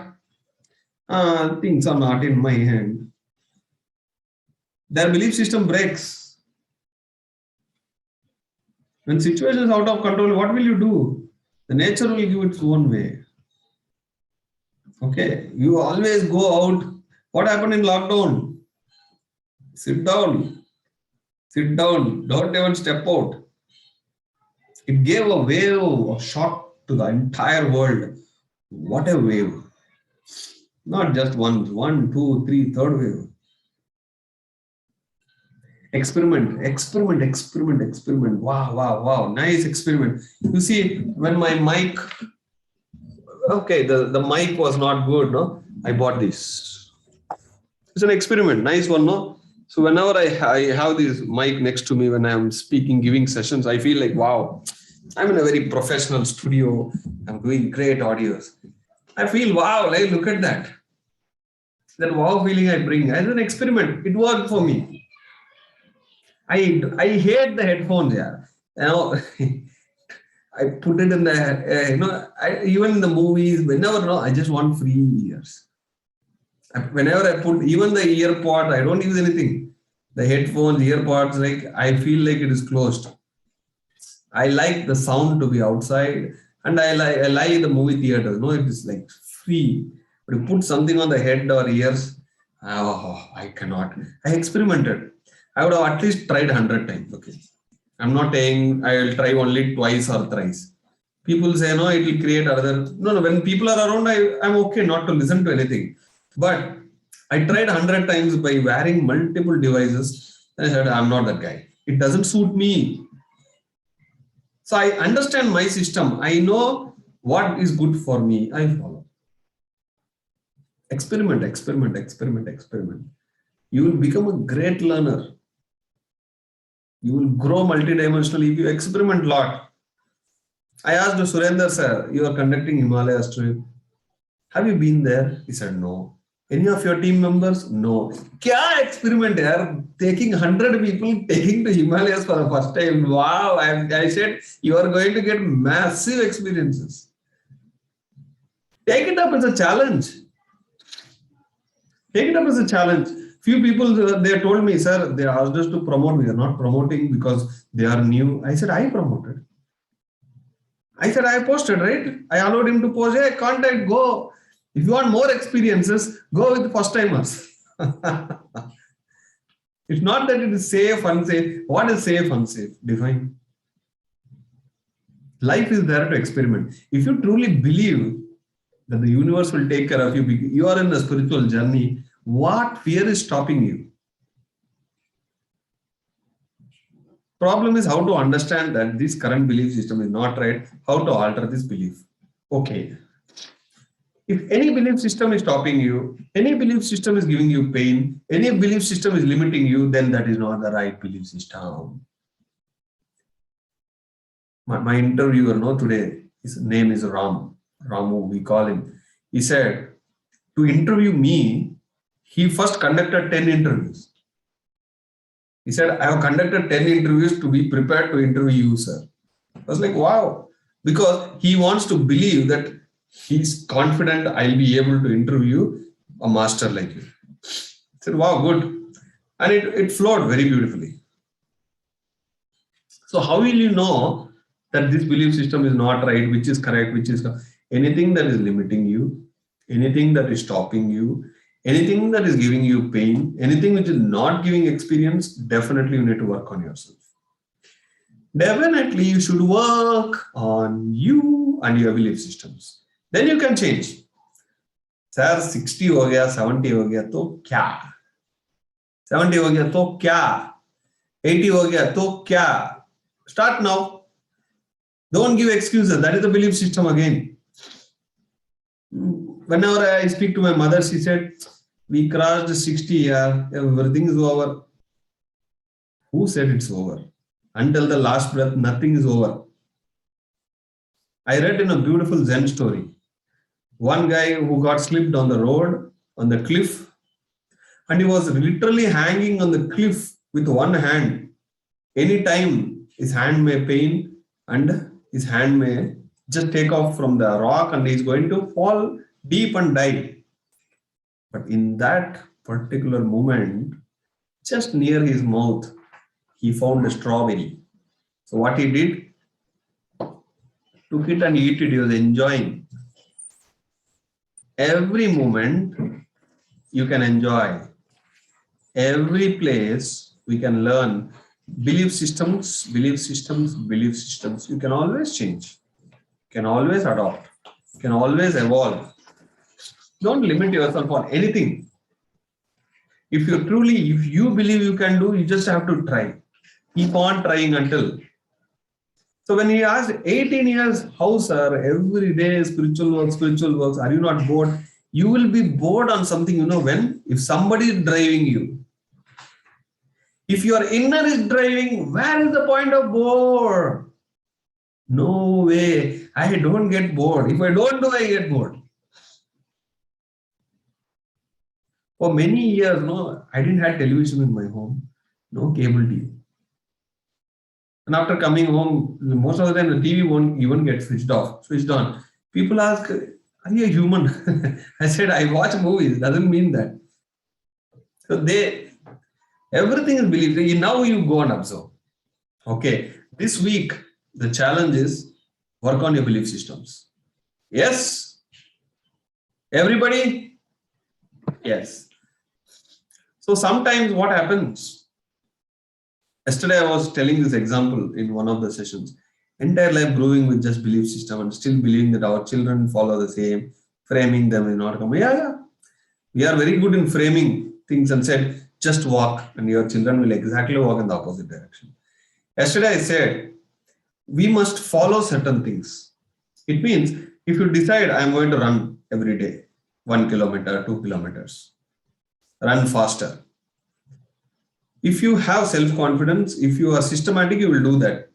Things are not in my hand. Their belief system breaks. When situation is out of control, what will you do? The nature will give its own way. Okay, you always go out. What happened in lockdown? Sit down. Sit down. Don't even step out. It gave a wave of shock to the entire world. What a wave. Not just one, two, three, third wave. Experiment. Wow. Nice experiment. You see, when my mic, okay, the mic was not good, no? I bought this. It's an experiment. Nice one, no? So whenever I have this mic next to me when I'm speaking, giving sessions, I feel like, wow, I'm in a very professional studio. I'm doing great audios. I feel, wow, like, look at that. That wow feeling I bring as an experiment. It worked for me. I hate the headphones, yeah. You know, I put it in the, even in the movies, whenever, no, I just want free ears. Whenever I put even the ear pod, I don't use anything. The headphones, ear pods, like I feel like it is closed. I like the sound to be outside, and I like the movie theater. No, it is like free. But you put something on the head or ears, I cannot. I experimented. I would have at least tried 100 times. Okay, I'm not saying I will try only twice or thrice. People say no, it will create other. No. When people are around, I'm okay not to listen to anything. But I tried 100 times by wearing multiple devices. I said, I'm not that guy. It doesn't suit me. So I understand my system. I know what is good for me. I follow. Experiment, experiment, experiment, experiment. You will become a great learner. You will grow multidimensionally if you experiment a lot. I asked Surender sir, you are conducting Himalayas trip. Have you been there? He said, no. Any of your team members? No. Kya experiment yaar? Taking 100 people, taking to Himalayas for the first time. Wow. I said, you are going to get massive experiences. Take it up as a challenge. Take it up as a challenge. Few people, they told me, sir, they asked us to promote. We are not promoting because they are new. I said, I promoted. I said, I posted, right? I allowed him to post. Hey, contact, go. If you want more experiences, go with first timers. It's not that it is safe, unsafe. What is safe, unsafe? Define. Life is there to experiment. If you truly believe that the universe will take care of you, you are in a spiritual journey, what fear is stopping you? Problem is how to understand that this current belief system is not right, how to alter this belief. Okay. If any belief system is stopping you, any belief system is giving you pain, any belief system is limiting you, then that is not the right belief system. My interviewer today, his name is Ramu, we call him. He said, to interview me, he first conducted 10 interviews. He said, I have conducted 10 interviews to be prepared to interview you, sir. I was like, wow, because he wants to believe that he's confident I'll be able to interview a master like you. I said, wow, good. And it flowed very beautifully. So how will you know that this belief system is not right, which is correct, which is anything that is limiting you, anything that is stopping you, anything that is giving you pain, anything which is not giving experience, definitely you need to work on yourself. Definitely you should work on you and your belief systems. Then you can change. Sir, 60 ho gaya, 70 ho gaya, to kya? 70 ho gaya, to kya? 80 ho gaya, to kya? Start now. Don't give excuses. That is the belief system again. Whenever I speak to my mother, she said, we crossed 60, everything is over. Who said it's over? Until the last breath, nothing is over. I read in a beautiful Zen story. One guy who got slipped on the road, on the cliff, and he was literally hanging on the cliff with one hand. Anytime his hand may pain and his hand may just take off from the rock and he's going to fall deep and die. But in that particular moment, just near his mouth, he found a strawberry. So what he did, took it and ate it. He was enjoying. Every moment you can enjoy. Every place we can learn. Belief systems, belief systems, belief systems. You can always change. You can always adopt. You can always evolve. Don't limit yourself on anything. If you believe you can do, you just have to try. Keep on trying until. So when he asked 18 years, how sir, every day spiritual works, are you not bored? You will be bored on something, when? If somebody is driving you. If your inner is driving, where is the point of bored? No way. I don't get bored. If I don't do, I get bored. For many years, I didn't have television in my home. No cable TV. And after coming home, most of the time the TV won't even get switched on. People ask, are you a human? I said, I watch movies. Doesn't mean that. So everything is believed. Now you go and observe. Okay. This week, the challenge is work on your belief systems. Yes. Everybody? Yes. So sometimes what happens? Yesterday, I was telling this example in one of the sessions. Entire life growing with just belief system and still believing that our children follow the same, framing them is not coming. Yeah. We are very good in framing things and said, just walk, and your children will exactly walk in the opposite direction. Yesterday I said, we must follow certain things. It means if you decide I'm going to run every day, 1 kilometer, 2 kilometers, run faster. If you have self-confidence, if you are systematic, you will do that.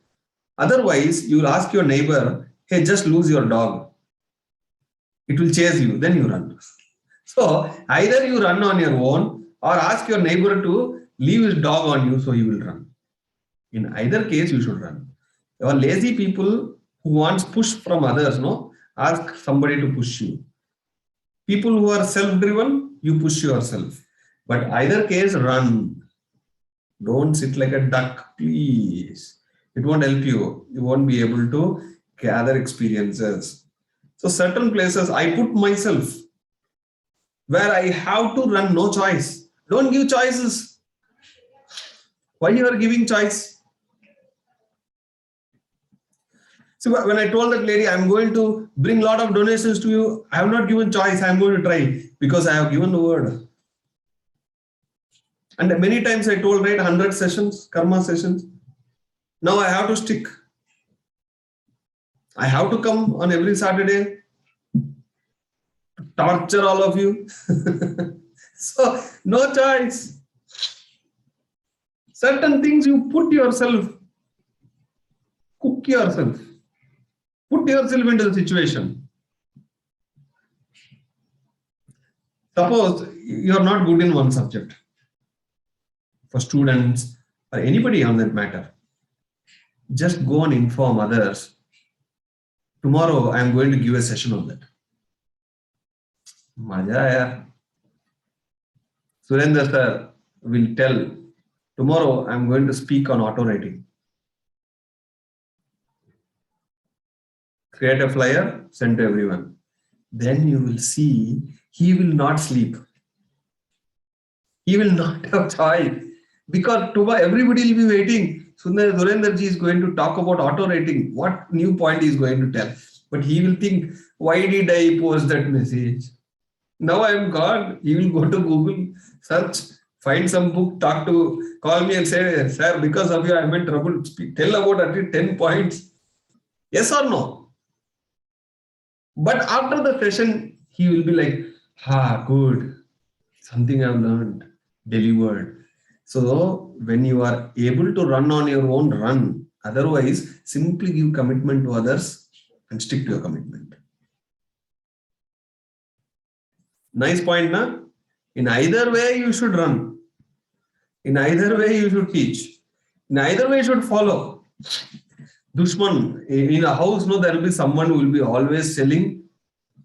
Otherwise, you will ask your neighbor, hey, just lose your dog. It will chase you, then you run. So either you run on your own or ask your neighbor to leave his dog on you so you will run. In either case, you should run. There are lazy people who wants push from others, no? Ask somebody to push you. People who are self-driven, you push yourself. But either case, run. Don't sit like a duck, please. It won't help you. You won't be able to gather experiences. So certain places I put myself where I have to run, no choice. Don't give choices. Why you are giving choice? So when I told that lady, I'm going to bring a lot of donations to you, I have not given choice. I'm going to try because I have given the word. And many times I told, right, 100 sessions, karma sessions. Now I have to stick. I have to come on every Saturday, torture all of you. So no choice. Certain things you put yourself, cook yourself, put yourself into the situation. Suppose you are not good in one subject. For students or anybody on that matter, just go and inform others. Tomorrow I am going to give a session on that. Maja aaya. Surendra sir will tell, tomorrow I am going to speak on auto writing. Create a flyer, send to everyone. Then you will see he will not sleep. He will not have choice. Because tomorrow everybody will be waiting. Surendra ji is going to talk about auto writing. What new point he is going to tell? But he will think, why did I post that message? Now I am gone. He will go to Google, search, find some book, call me and say, sir, because of you I am in trouble. Tell about at least 10 points. Yes or no? But after the session, he will be like, good. Something I have learned, delivered. So when you are able to run on your own, run. Otherwise, simply give commitment to others and stick to your commitment. Nice point, na? In either way, you should run. In either way, you should teach. In either way, you should follow. Dushman, in a house, no, there will be someone who will be always telling,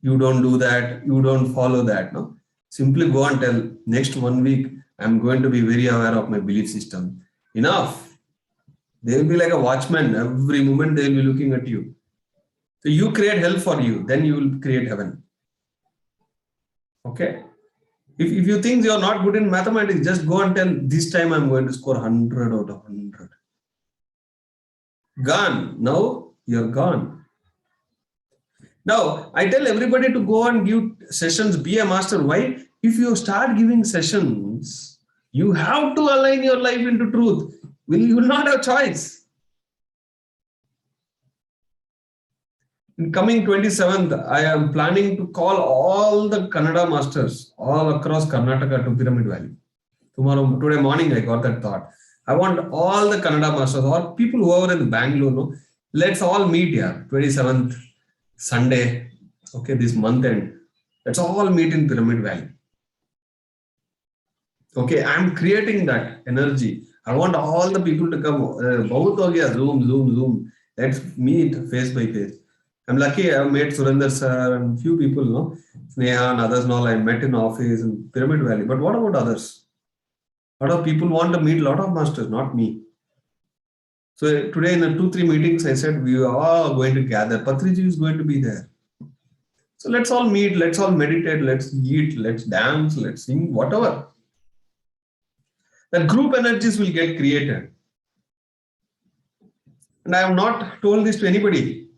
you don't do that, you don't follow that. No, simply go and tell, next 1 week, I'm going to be very aware of my belief system. Enough. They will be like a watchman. Every moment they will be looking at you. So you create hell for you, then you will create heaven. Okay? If you think you are not good in mathematics, just go and tell, this time I'm going to score 100 out of 100. Gone. Now you're gone. Now, I tell everybody to go and give sessions, be a master. Why? If you start giving sessions, you have to align your life into truth. You will not have choice. In coming 27th, I am planning to call all the Kannada masters all across Karnataka to Pyramid Valley. Today morning, I got that thought. I want all the Kannada masters, all people who are in Bangalore, no, let's all meet here, 27th Sunday, okay, this month end. Let's all meet in Pyramid Valley. Okay, I'm creating that energy. I want all the people to come. Zoom. Let's meet face by face. I'm lucky I've met Surendra sir and few people, no? Sneha and others, all I met in office in Pyramid Valley. But what about others? A lot of people want to meet a lot of masters, not me. So today in the 2-3 meetings, I said, we are all going to gather. Patriji is going to be there. So let's all meet, let's all meditate, let's eat, let's dance, let's sing, whatever. The group energies will get created. And I have not told this to anybody.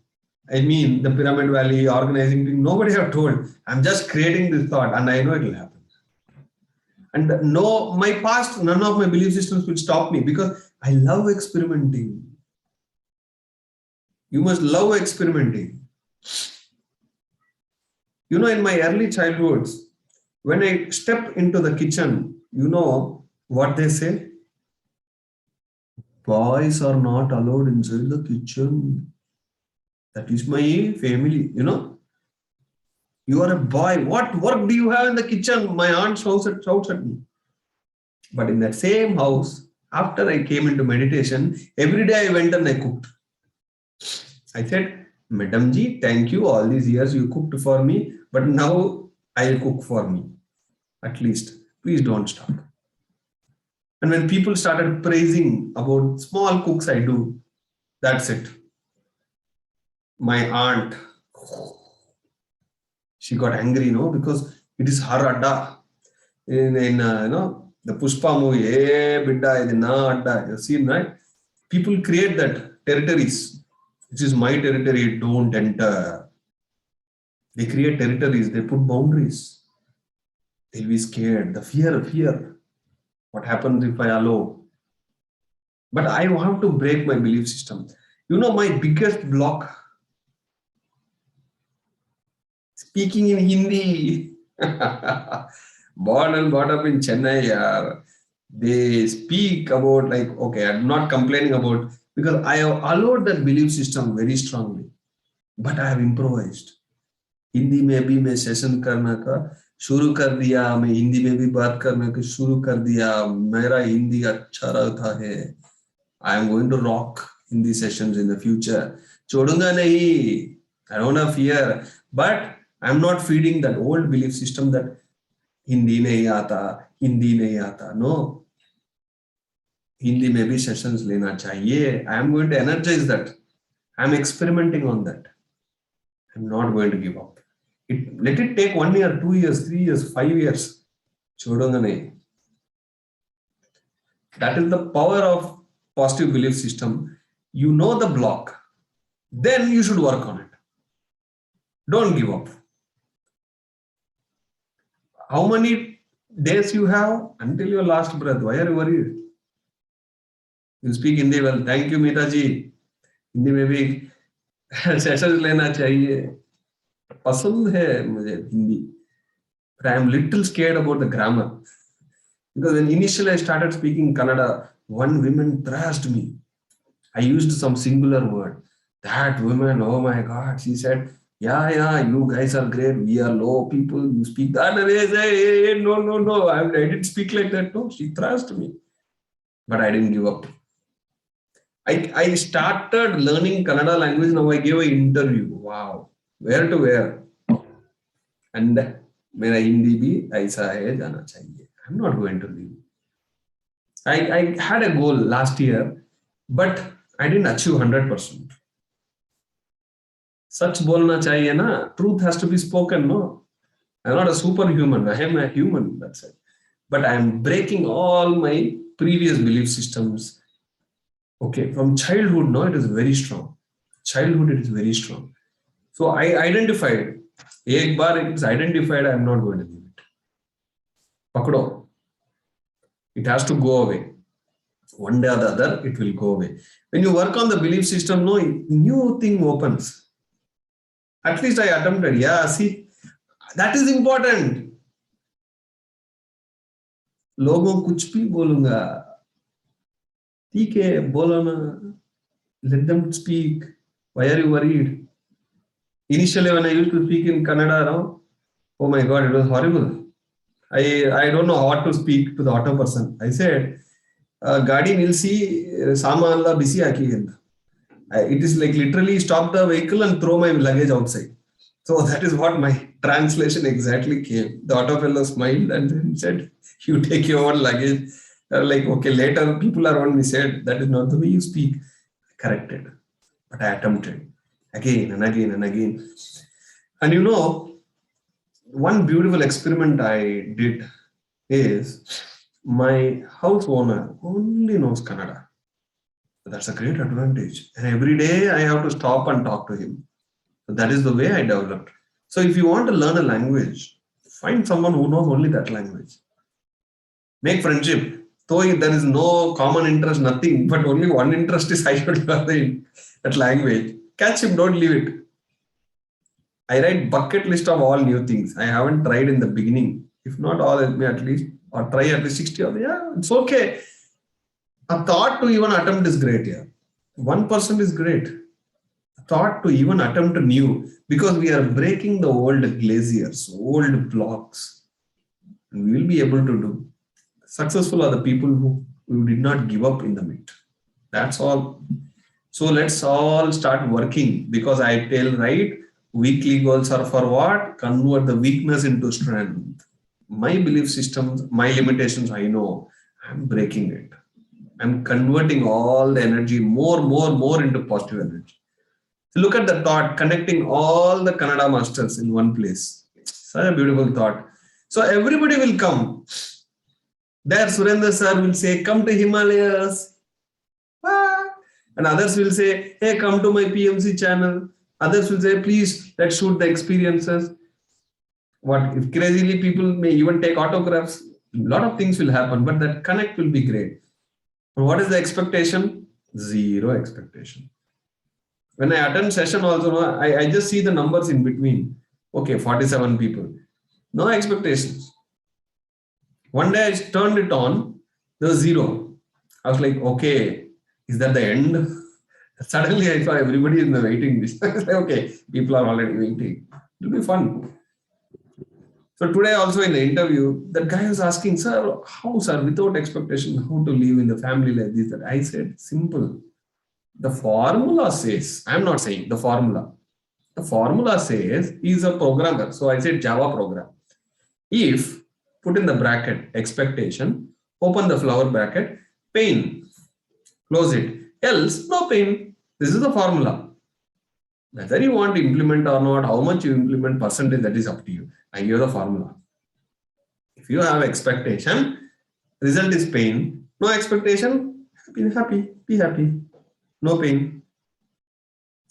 I mean, the Pyramid Valley organizing thing, nobody have told. I'm just creating this thought and I know it will happen. And no, my past, none of my belief systems will stop me because I love experimenting. You must love experimenting. You know, in my early childhoods, when I step into the kitchen, you know what they say? Boys are not allowed inside the kitchen. That is my family, you know. You are a boy. What work do you have in the kitchen? My aunt shouts at me. But in that same house, after I came into meditation, every day I went and I cooked. I said, Madam Ji, thank you. All these years you cooked for me, but now I'll cook for me. At least, please don't stop. And when people started praising about small cooks I do, that's it. My aunt, she got angry, because it is her adda. The Pushpa movie, hey, bidda, it na adda. You've seen, right? People create that territories. This is my territory, don't enter. They create territories, they put boundaries. They'll be scared. The fear. What happens if I allow? But I want to break my belief system. My biggest block, speaking in Hindi. Born and brought up in Chennai, yaar. They speak about okay, I'm not complaining about, because I have allowed that belief system very strongly. But I have improvised. Hindi में भी मैं session करना का शुरू कर दिया, मैं हिंदी में भी बात करना का शुरू कर दिया. मेरा हिंदी अच्छा रहता है. I am going to rock Hindi sessions in the future. छोड़ूंगा नहीं. I don't have fear. But I am not feeding that old belief system that Hindi नहीं आता. No. हिंदी में भी sessions लेना चाहिए. I am going to energize that. I am experimenting on that. I am not going to give up. Let it take 1 year, 2 years, 3 years, 5 years. छोड़ूंगा नहीं. That is the power of positive belief system. You know the block. Then you should work on it. Don't give up. How many days you have until your last breath? Why are you worried? You speak Hindi well. Thank you, Meeta ji. Hindi में भी sessions लेना चाहिए. पसंद है मुझे Hindi. But I am little scared about the grammar. Because when initially I started speaking Kannada, one woman thrashed me. I used some singular word. That woman, oh my God, she said, yeah, you guys are great. We are low people. You speak that. And I say, hey, no. I didn't speak like that. No, she thrashed me. But I didn't give up. I started learning Kannada language. Now I gave an interview. Wow. Where to where? And मेरा हिंदी भी ऐसा है जाना चाहिए. I'm not going to leave. I had a goal last year, but I didn't achieve 100%. Such बोलना चाहिए ना. Truth has to be spoken, no? I'm not a superhuman. I am a human, that's it. But I am breaking all my previous belief systems. Okay, from childhood, no, it is very strong. Childhood, it is very strong. So I identified. एक बार it is identified, I am not going to leave it. Pakdo. It has to go away. One day or the other, it will go away. When you work on the belief system, no, new thing opens. At least I attempted. Yeah, see, that is important. लोगों कुछ भी बोलूंगा. ठीक है, बोलो ना. Let them speak. Why are you worried? Initially, when I used to speak in Kannada, no, oh my God, it was horrible. I don't know how to speak to the auto person. I said, Gadi nilsi sama alla bisi haki anta. It is like literally stop the vehicle and throw my luggage outside. So that is what my translation exactly came. The auto fellow smiled and then said, you take your own luggage. Like, okay, later people around me said, that is not the way you speak. I corrected. But I attempted again and again and again. And one beautiful experiment I did is my house owner only knows Kannada. That's a great advantage. And every day I have to stop and talk to him. So that is the way I developed. So if you want to learn a language, find someone who knows only that language. Make friendship. Though there is no common interest, nothing, but only one interest is I should learn that language. Catch him, don't leave it. I write bucket list of all new things. I haven't tried in the beginning. If not all, let me at least, or try at least 60 of them. Yeah, it's okay. A thought to even attempt is great. Yeah. 1% is great. A thought to even attempt new, because we are breaking the old glaciers, old blocks. And we will be able to do. Successful are the people who did not give up in the mid. That's all. So let's all start working, because I tell, right, weekly goals are for what? Convert the weakness into strength. My belief systems, my limitations, I know. I'm breaking it. I'm converting all the energy more into positive energy. So look at the thought, connecting all the Kannada masters in one place. Such a beautiful thought. So everybody will come. There Surendra sir will say, come to Himalayas. And others will say, hey, come to my PMC channel. Others will say, please, let's shoot the experiences. What if crazily people may even take autographs? A lot of things will happen, but that connect will be great. But what is the expectation? Zero expectation. When I attend session also, I just see the numbers in between. Okay, 47 people. No expectations. One day I turned it on, there was zero. I was like, okay, is that the end? Suddenly I saw everybody in the waiting list. I was like, okay, people are already waiting. It'll be fun. So today also in the interview, that guy was asking, sir, how, sir, without expectation, how to live in the family like this? That I said, simple. The formula says, I'm not saying the formula. The formula says he's a programmer. So I said Java program. If, put in the bracket, expectation, open the flower bracket, pain, close it. Else, no pain. This is the formula. Whether you want to implement or not, how much you implement, percentage, that is up to you. I give the formula. If you have expectation, result is pain. No expectation, be happy, be happy. No pain.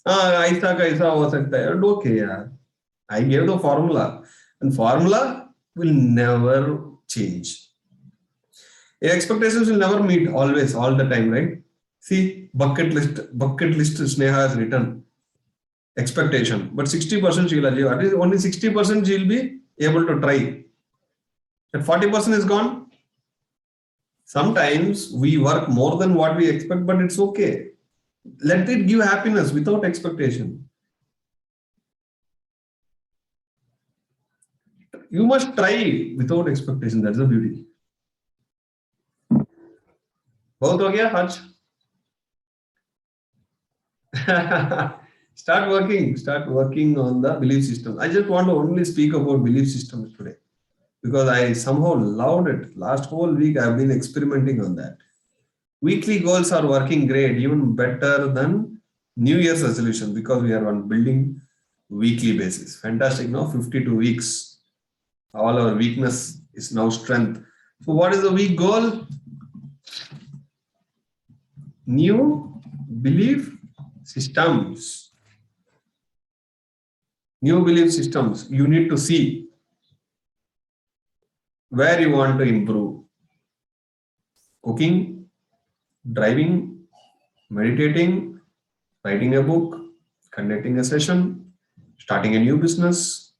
ऐसा हो सकता है. Okay, yeah. I gave the formula. And formula will never change. Your expectations will never meet always, all the time, right? See, bucket list Sneha has written. Expectation, but 60% she will achieve. At least only 60% she will be able to try. That 40% is gone. Sometimes we work more than what we expect, but it's okay. Let it give happiness without expectation. You must try without expectation. That's the beauty. बहुत हो गया आज? Start working on the belief system. I just want to only speak about belief systems today, because I somehow loved it. Last whole week I've been experimenting on that. Weekly goals are working great, even better than New Year's resolution, because we are on building weekly basis. Fantastic, no? 52 weeks. All our weakness is now strength. So what is the week goal? New belief systems. New belief systems. You need to see where you want to improve. Cooking, driving, meditating, writing a book, conducting a session, starting a new business,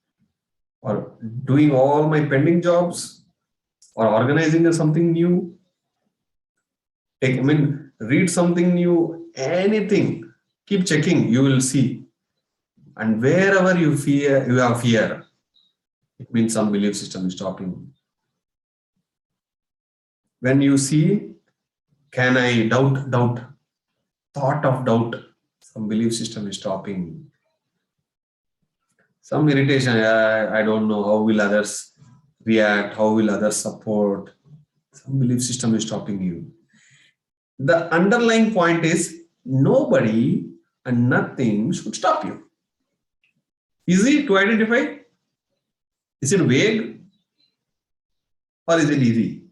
or doing all my pending jobs, or organizing something new. Read something new, anything. Keep checking, you will see. And wherever you have fear, it means some belief system is stopping. When you see, can I doubt? Thought of doubt, some belief system is stopping. Some irritation, I don't know, how will others react? How will others support? Some belief system is stopping you. The underlying point is nobody and nothing should stop you. Easy to identify? Is it vague or is it easy?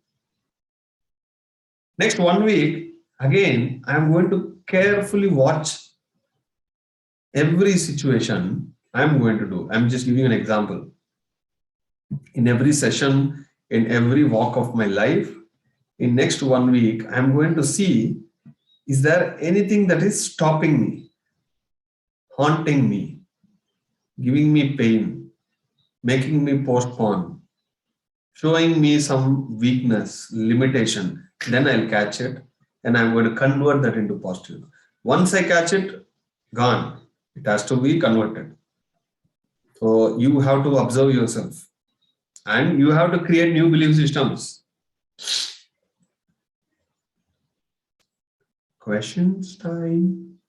Next 1 week, again, I am going to carefully watch every situation I am going to do. I am just giving an example. In every session, in every walk of my life, in next 1 week, I'm going to see, is there anything that is stopping me, haunting me, giving me pain, making me postpone, showing me some weakness, limitation. Then I'll catch it and I'm going to convert that into positive. Once I catch it, gone. It has to be converted. So you have to observe yourself and you have to create new belief systems. Questions time.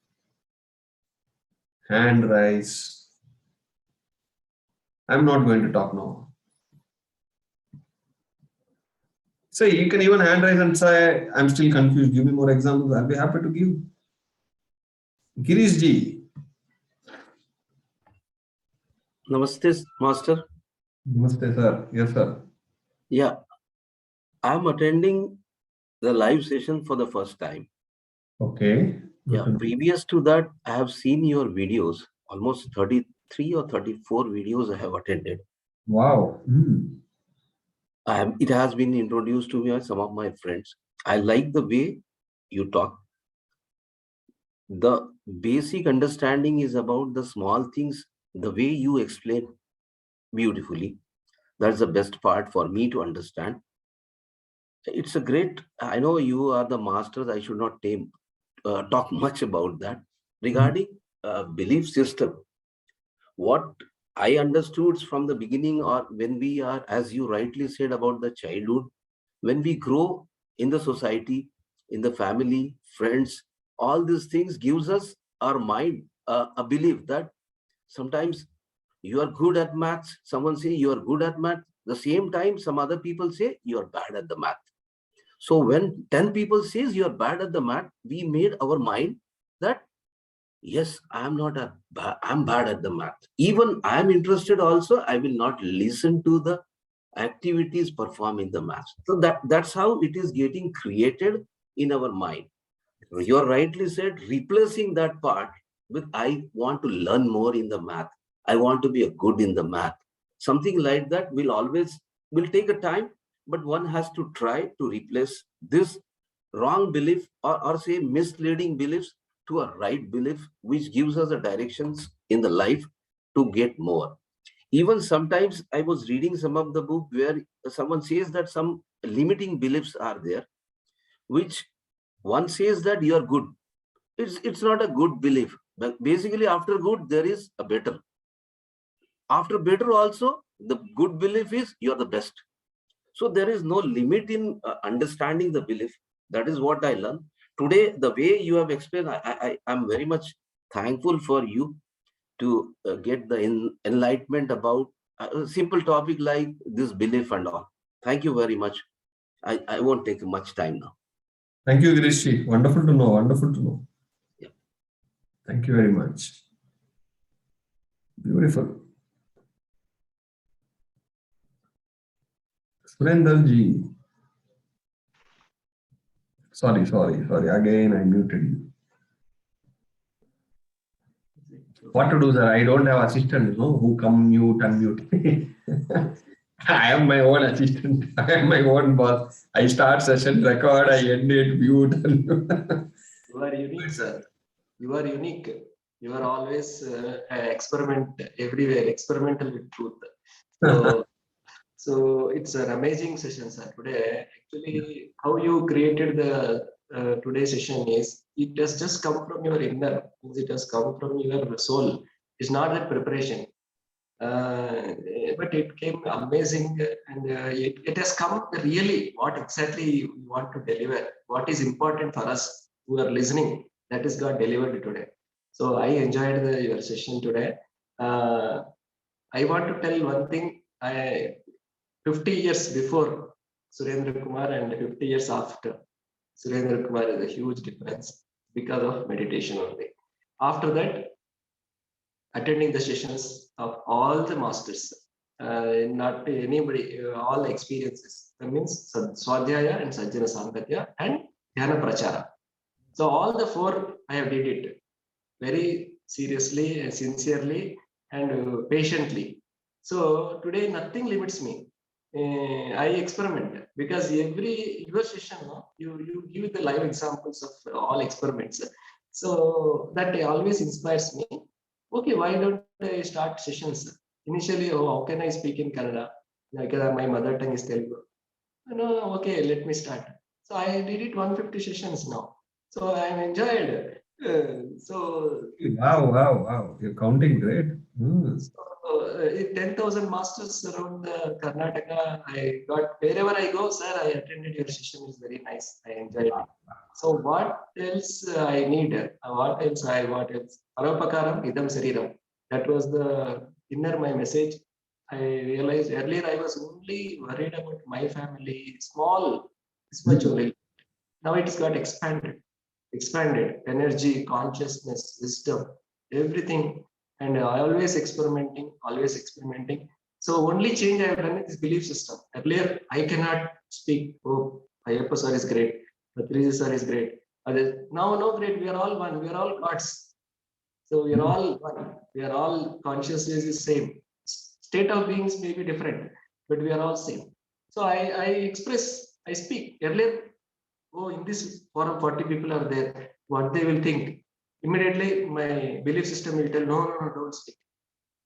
Hand rise. I'm not going to talk now. So you can even hand raise and say, I'm still confused. Give me more examples. I'll be happy to give. Girish ji. Namaste, Master. Namaste, sir. Yes, sir. Yeah, I'm attending the live session for the first time. Okay. Yeah, previous to that, I have seen your videos, almost 33 or 34 videos I have attended. Wow. It has been introduced to me by some of my friends. I like the way you talk. The basic understanding is about the small things, the way you explain beautifully. That's the best part for me to understand. It's a great, I know you are the masters. I should not talk much about that. Regarding belief system, what I understood from the beginning, or when we are, as you rightly said about the childhood, when we grow in the society, in the family, friends, all these things gives us our mind a belief that sometimes you are good at maths. Someone say you are good at math. The same time, some other people say you are bad at the math. So when 10 people says you are bad at the math, we made our mind that yes, I'm bad at the math. Even I'm interested also, I will not listen to the activities performed in the math. So that's how it is getting created in our mind. You're rightly said, replacing that part with I want to learn more in the math. I want to be a good in the math. Something like that will take a time, but one has to try to replace this wrong belief, or say misleading beliefs, to a right belief, which gives us the directions in the life to get more. Even sometimes I was reading some of the book where someone says that some limiting beliefs are there, which one says that you are good. It's not a good belief. But basically, after good, there is a better. After better also, the good belief is you are the best. So there is no limit in understanding the belief. That is what I learned. Today, the way you have explained, I'm very much thankful for you to get the enlightenment about a simple topic like this belief and all. Thank you very much. I won't take much time now. Thank you, Girish ji. Wonderful to know. Wonderful to know. Yeah. Thank you very much. Beautiful. Surendra ji. Sorry. Again, I muted you. What to do, sir? I don't have assistant, who come mute, unmute. I am my own assistant. I am my own boss. I start session, record, I end it, mute. You are unique, sir. You are unique. You are always experiment everywhere, experimental with truth. So it's an amazing session, sir. Today, actually, how you created the today's session is it has just come from your inner. It has come from your soul. It's not that preparation. But it came amazing, and it has come really what exactly you want to deliver, what is important for us who are listening, that is got delivered today. So I enjoyed your session today. I want to tell one thing. 50 years before Surendra Kumar and 50 years after Surendra Kumar is a huge difference because of meditation only. After that, attending the sessions of all the masters, not anybody, all experiences. That means Swadhyaya and Sajjana Sangatya and Dhyana Prachara. So all the four I have did it very seriously and sincerely and patiently. So today nothing limits me. I experiment because every your session, no, you give the live examples of all experiments. So that always inspires me. Okay, why don't I start sessions? Initially, oh, how can I speak in Kannada? Like my mother tongue is Telugu. No, okay, let me start. So I did it 150 sessions now. So I'm enjoyed. So Wow. You're counting great. Hmm. so, 10,000 masters around Karnataka. I got wherever I go, sir. I attended your session. Is very nice. I enjoyed it. So what else I need? What else? What else? Arapakaram idam sariram. That was the inner my message. I realized earlier I was only worried about my family, small, this much only. Now it has got expanded. Energy, consciousness, wisdom, everything. And I always experimenting. So only change I have done is belief system. Earlier I cannot speak. Oh, Ayyappa sir is great. Patri sir is great. Now, no great. We are all one. We are all gods. So we are all one. We are all consciousness is same. State of beings may be different, but we are all same. So I speak. Earlier, oh, in this forum, 40 people are there. What they will think? Immediately, my belief system will tell, no, don't speak.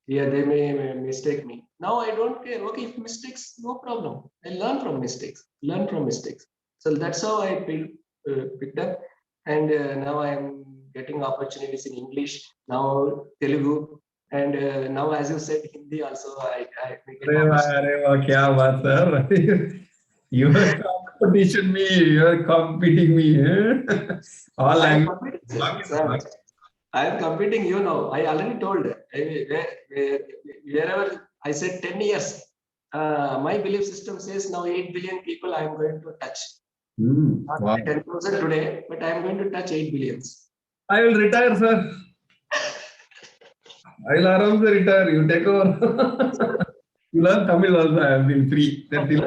Yeah, they may mistake me. Now I don't care. Okay, if mistakes, no problem. I learn from mistakes. So that's how I picked up. And now I'm getting opportunities in English, now Telugu, and now, as you said, Hindi also. I get opportunities. अरे वाह क्या बात sir you are competition me you are competing me all I am language competing, sir. I am competing you now. I already told wherever I said 10 years. My belief system says now 8 billion people I am going to touch. Not wow 10,000 today, but I am going to touch 8 billions. I will retire sir I will aram se retire you take over you learn Tamil also I have been free that till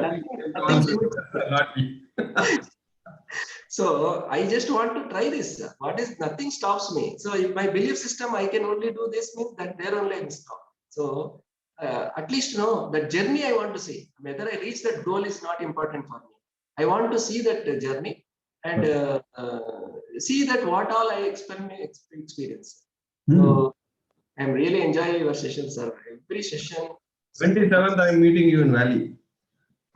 Nothing limits. not me So I just want to try this. What is nothing stops me. So if my belief system I can only do this means that there only I stop. So at least that journey I want to see. Whether I reach that goal is not important for me. I want to see that journey and see that what all I experience. So I'm really enjoying your session, sir. Every session. 27th I am meeting you in Valley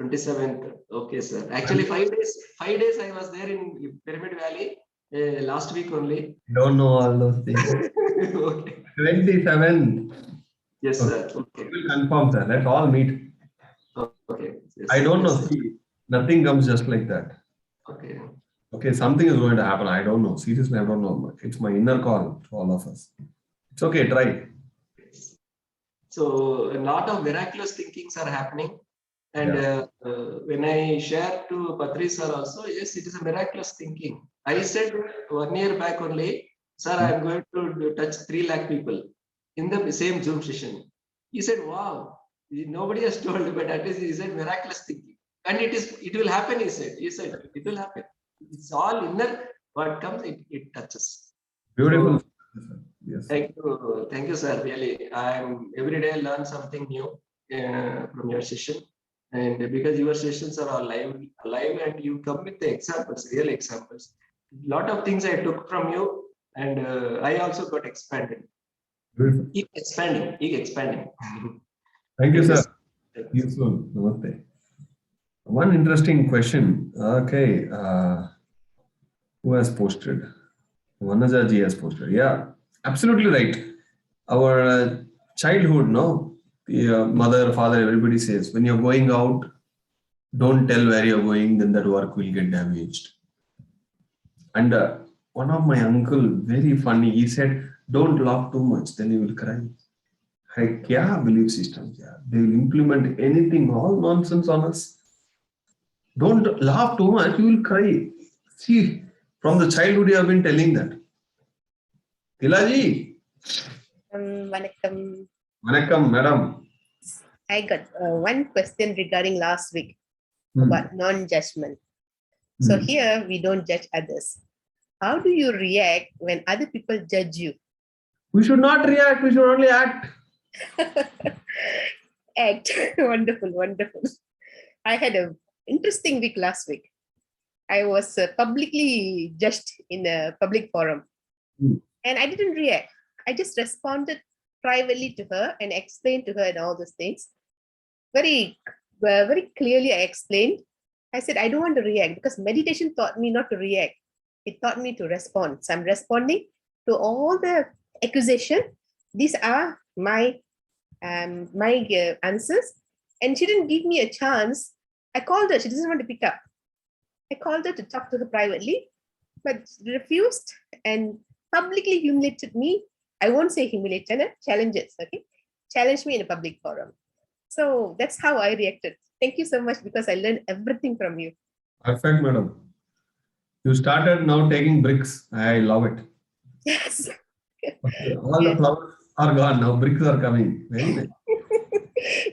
27th. Okay, sir. Actually, 5 days. 5 days I was there in Pyramid Valley last week only. don't know all those things Okay. 27th Yes, okay. sir. Okay. We will confirm sir let's all meet Okay. Yes, I don't yes, know sir. see nothing comes just like that Okay. okay something is going to happen I don't know seriously I don't know it's my inner call to all of us it's okay try So a lot of miraculous thinkings are happening. And when I share to Patri sir also, yes, it is a miraculous thinking. I said 1 year back only, sir, I am going to touch 3 lakh people in the same Zoom session. He said, wow, nobody has told, but that is, he said, miraculous thinking. And it will happen, he said, it will happen. It's all inner, what comes, it touches. beautiful So, yes thank you, sir. Really, I'm every day learn something new from your session, and because your sessions are all alive, and you come with the examples, real examples. A lot of things I took from you, and I also got expanded. beautiful Keep expanding. thank you sir Sir. see you soon namaste one interesting question okay who has posted Vanaja ji has posted yeah absolutely right our childhood no the mother father everybody says when you're going out don't tell where you're going then that work will get damaged and one of my uncle very funny he said don't laugh too much then you will cry hey kya belief systems yeah they will implement anything all nonsense on us don't laugh too much you will cry see from the childhood you have been telling that Tilaji Vanakkam. vanakkam madam I got one question regarding last week about non-judgment. So here we don't judge others. How do you react when other people judge you? we should not react we should only act Act. Wonderful. I had an interesting week last week. I was publicly judged in a public forum. And I didn't react. I just responded privately to her and explained to her and all those things. Very clearly, I explained. I said, I don't want to react because meditation taught me not to react. It taught me to respond. So I'm responding to all the accusation. These are my answers. And she didn't give me a chance. I called her. She doesn't want to pick up. I called her to talk to her privately, but she refused and publicly humiliated me. I won't say humiliated, challenges, okay? Challenged me in a public forum. So that's how I reacted. Thank you so much because I learned everything from you. Perfect, madam. You started now taking bricks. I love it. Yes. All the flowers are gone now. Bricks are coming. Very nice.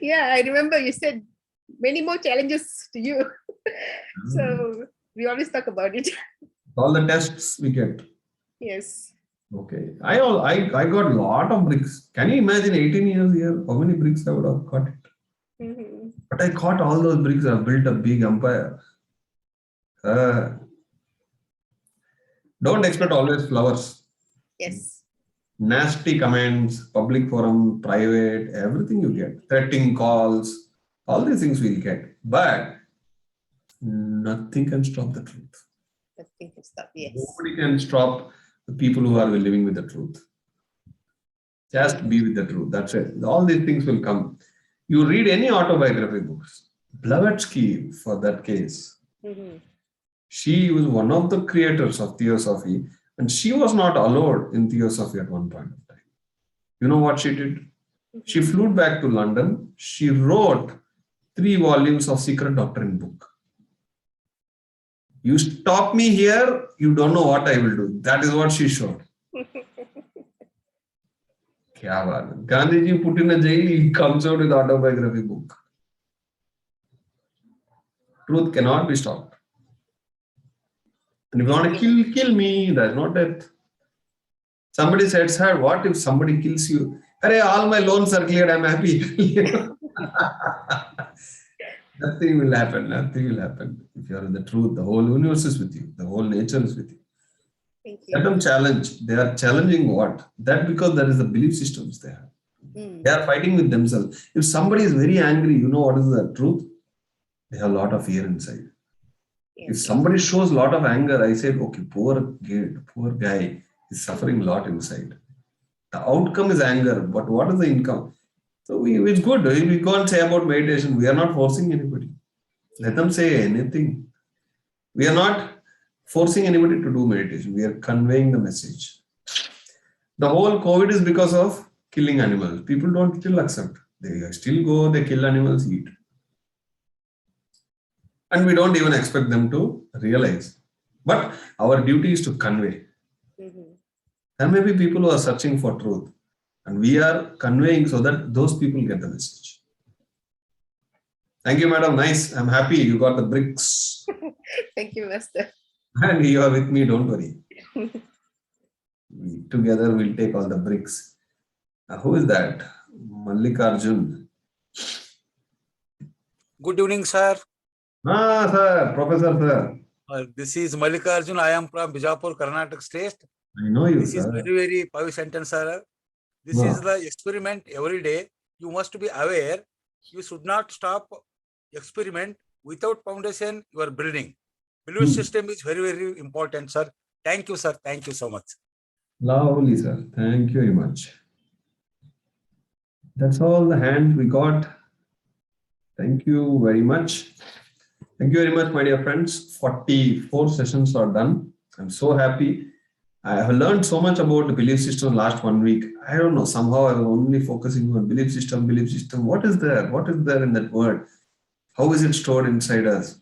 Yeah, I remember you said many more challenges to you. So we always talk about it. All the tests we get. Yes. Okay. I got a lot of bricks. Can you imagine 18 years here? How many bricks I would have got it? Mm-hmm. But I caught all those bricks. I built a big empire. Don't expect always flowers. Yes. Nasty comments, public forum, private, everything you get. Threatening calls, all these things we'll get. But nothing can stop the truth. Nothing can stop. Yes. Nobody can stop the people who are living with the truth. Just be with the truth. That's it. All these things will come. You read any autobiography books. Blavatsky, for that case, she was one of the creators of Theosophy, and she was not allowed in Theosophy at one point of time. You know what she did? She flew back to London. She wrote 3 volumes of Secret Doctrine book. You stop me here, you don't know what I will do. That is what she showed. Gandhiji put in a jail, he comes out with autobiography book. Truth cannot be stopped. And if you want to kill me, that's not death. Somebody said, sir, what if somebody kills you? Arey, all my loans are cleared, I'm happy. Nothing will happen. Nothing will happen. If you are in the truth, the whole universe is with you. The whole nature is with you. Thank you. Let them challenge. They are challenging what? That because there is the belief systems they have. They are fighting with themselves. If somebody is very angry, you know what is the truth? They have a lot of fear inside. Yes. If somebody shows a lot of anger, I said, okay, poor guy is suffering a lot inside. The outcome is anger, but what is the income? So it's good. We can't say about meditation. We are not forcing anybody. Let them say anything. We are not forcing anybody to do meditation. We are conveying the message. The whole COVID is because of killing animals. People don't still accept. They still go, they kill animals, eat. And we don't even expect them to realize. But our duty is to convey. There may be people who are searching for truth. And we are conveying so that those people get the message. Thank you, madam. Nice. I'm happy you got the bricks. Thank you, Master. And you are with me, don't worry. Together we'll take all the bricks. Who is that? Mallikarjun. Good evening, sir. Sir, Professor, sir. This is Mallikarjun. I am from Bijapur, Karnataka state. I know you, This sir. is very 5 sentence, sir. This is the experiment every day. You must be aware. You should not stop experiment without foundation you are building. Belief system is very, very important, sir. Thank you, sir. Thank you so much. Lovely, sir. Thank you very much. That's all the hands we got. Thank you very much. Thank you very much, my dear friends. 44 sessions are done. I'm so happy. I have learned so much about the belief system last 1 week. I don't know, somehow I was only focusing on belief system. What is there? What is there in that word? How is it stored inside us?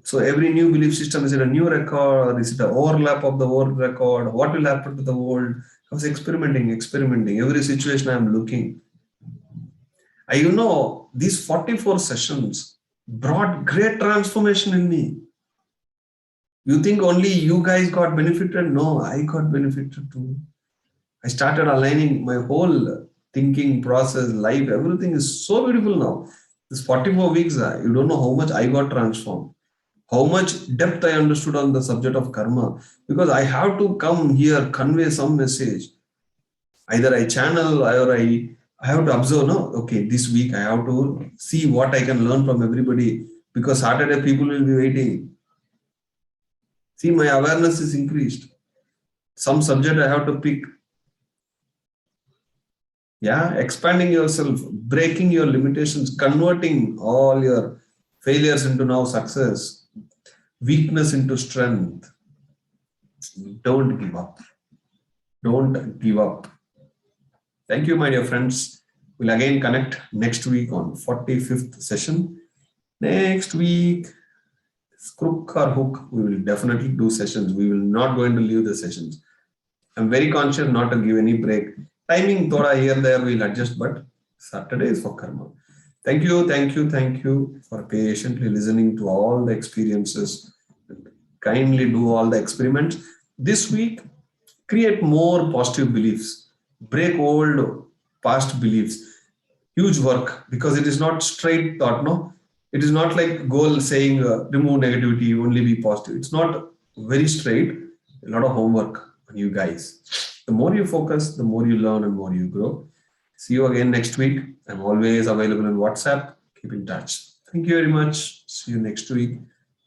So every new belief system, is it a new record or is it an overlap of the old record? What will happen to the old? I was experimenting. Every situation I'm looking. These 44 sessions brought great transformation in me. You think only you guys got benefited? No, I got benefited too. I started aligning my whole thinking process, life, everything is so beautiful now. This 44 weeks, you don't know how much I got transformed, how much depth I understood on the subject of karma, because I have to come here, convey some message. Either I channel or I have to observe, no, okay, this week I have to see what I can learn from everybody, because Saturday people will be waiting. See, my awareness is increased. Some subject I have to pick. Yeah, expanding yourself, breaking your limitations, converting all your failures into now success, weakness into strength. Don't give up. Don't give up. Thank you, my dear friends. We'll again connect next week on 45th session. Next week, crook or hook, we will definitely do sessions. We will not going to leave the sessions. I'm very conscious not to give any break. Timing thoda here and there we'll adjust, but Saturday is for karma. Thank you for patiently listening to all the experiences. Kindly do all the experiments. This week, create more positive beliefs. Break old past beliefs. Huge work, because it is not straight thought, no? It is not like goal saying remove negativity, only be positive. It's not very straight. A lot of homework on you guys. The more you focus, the more you learn and more you grow. See you again next week. I'm always available on WhatsApp. Keep in touch. Thank you very much. See you next week.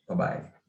Bye-bye.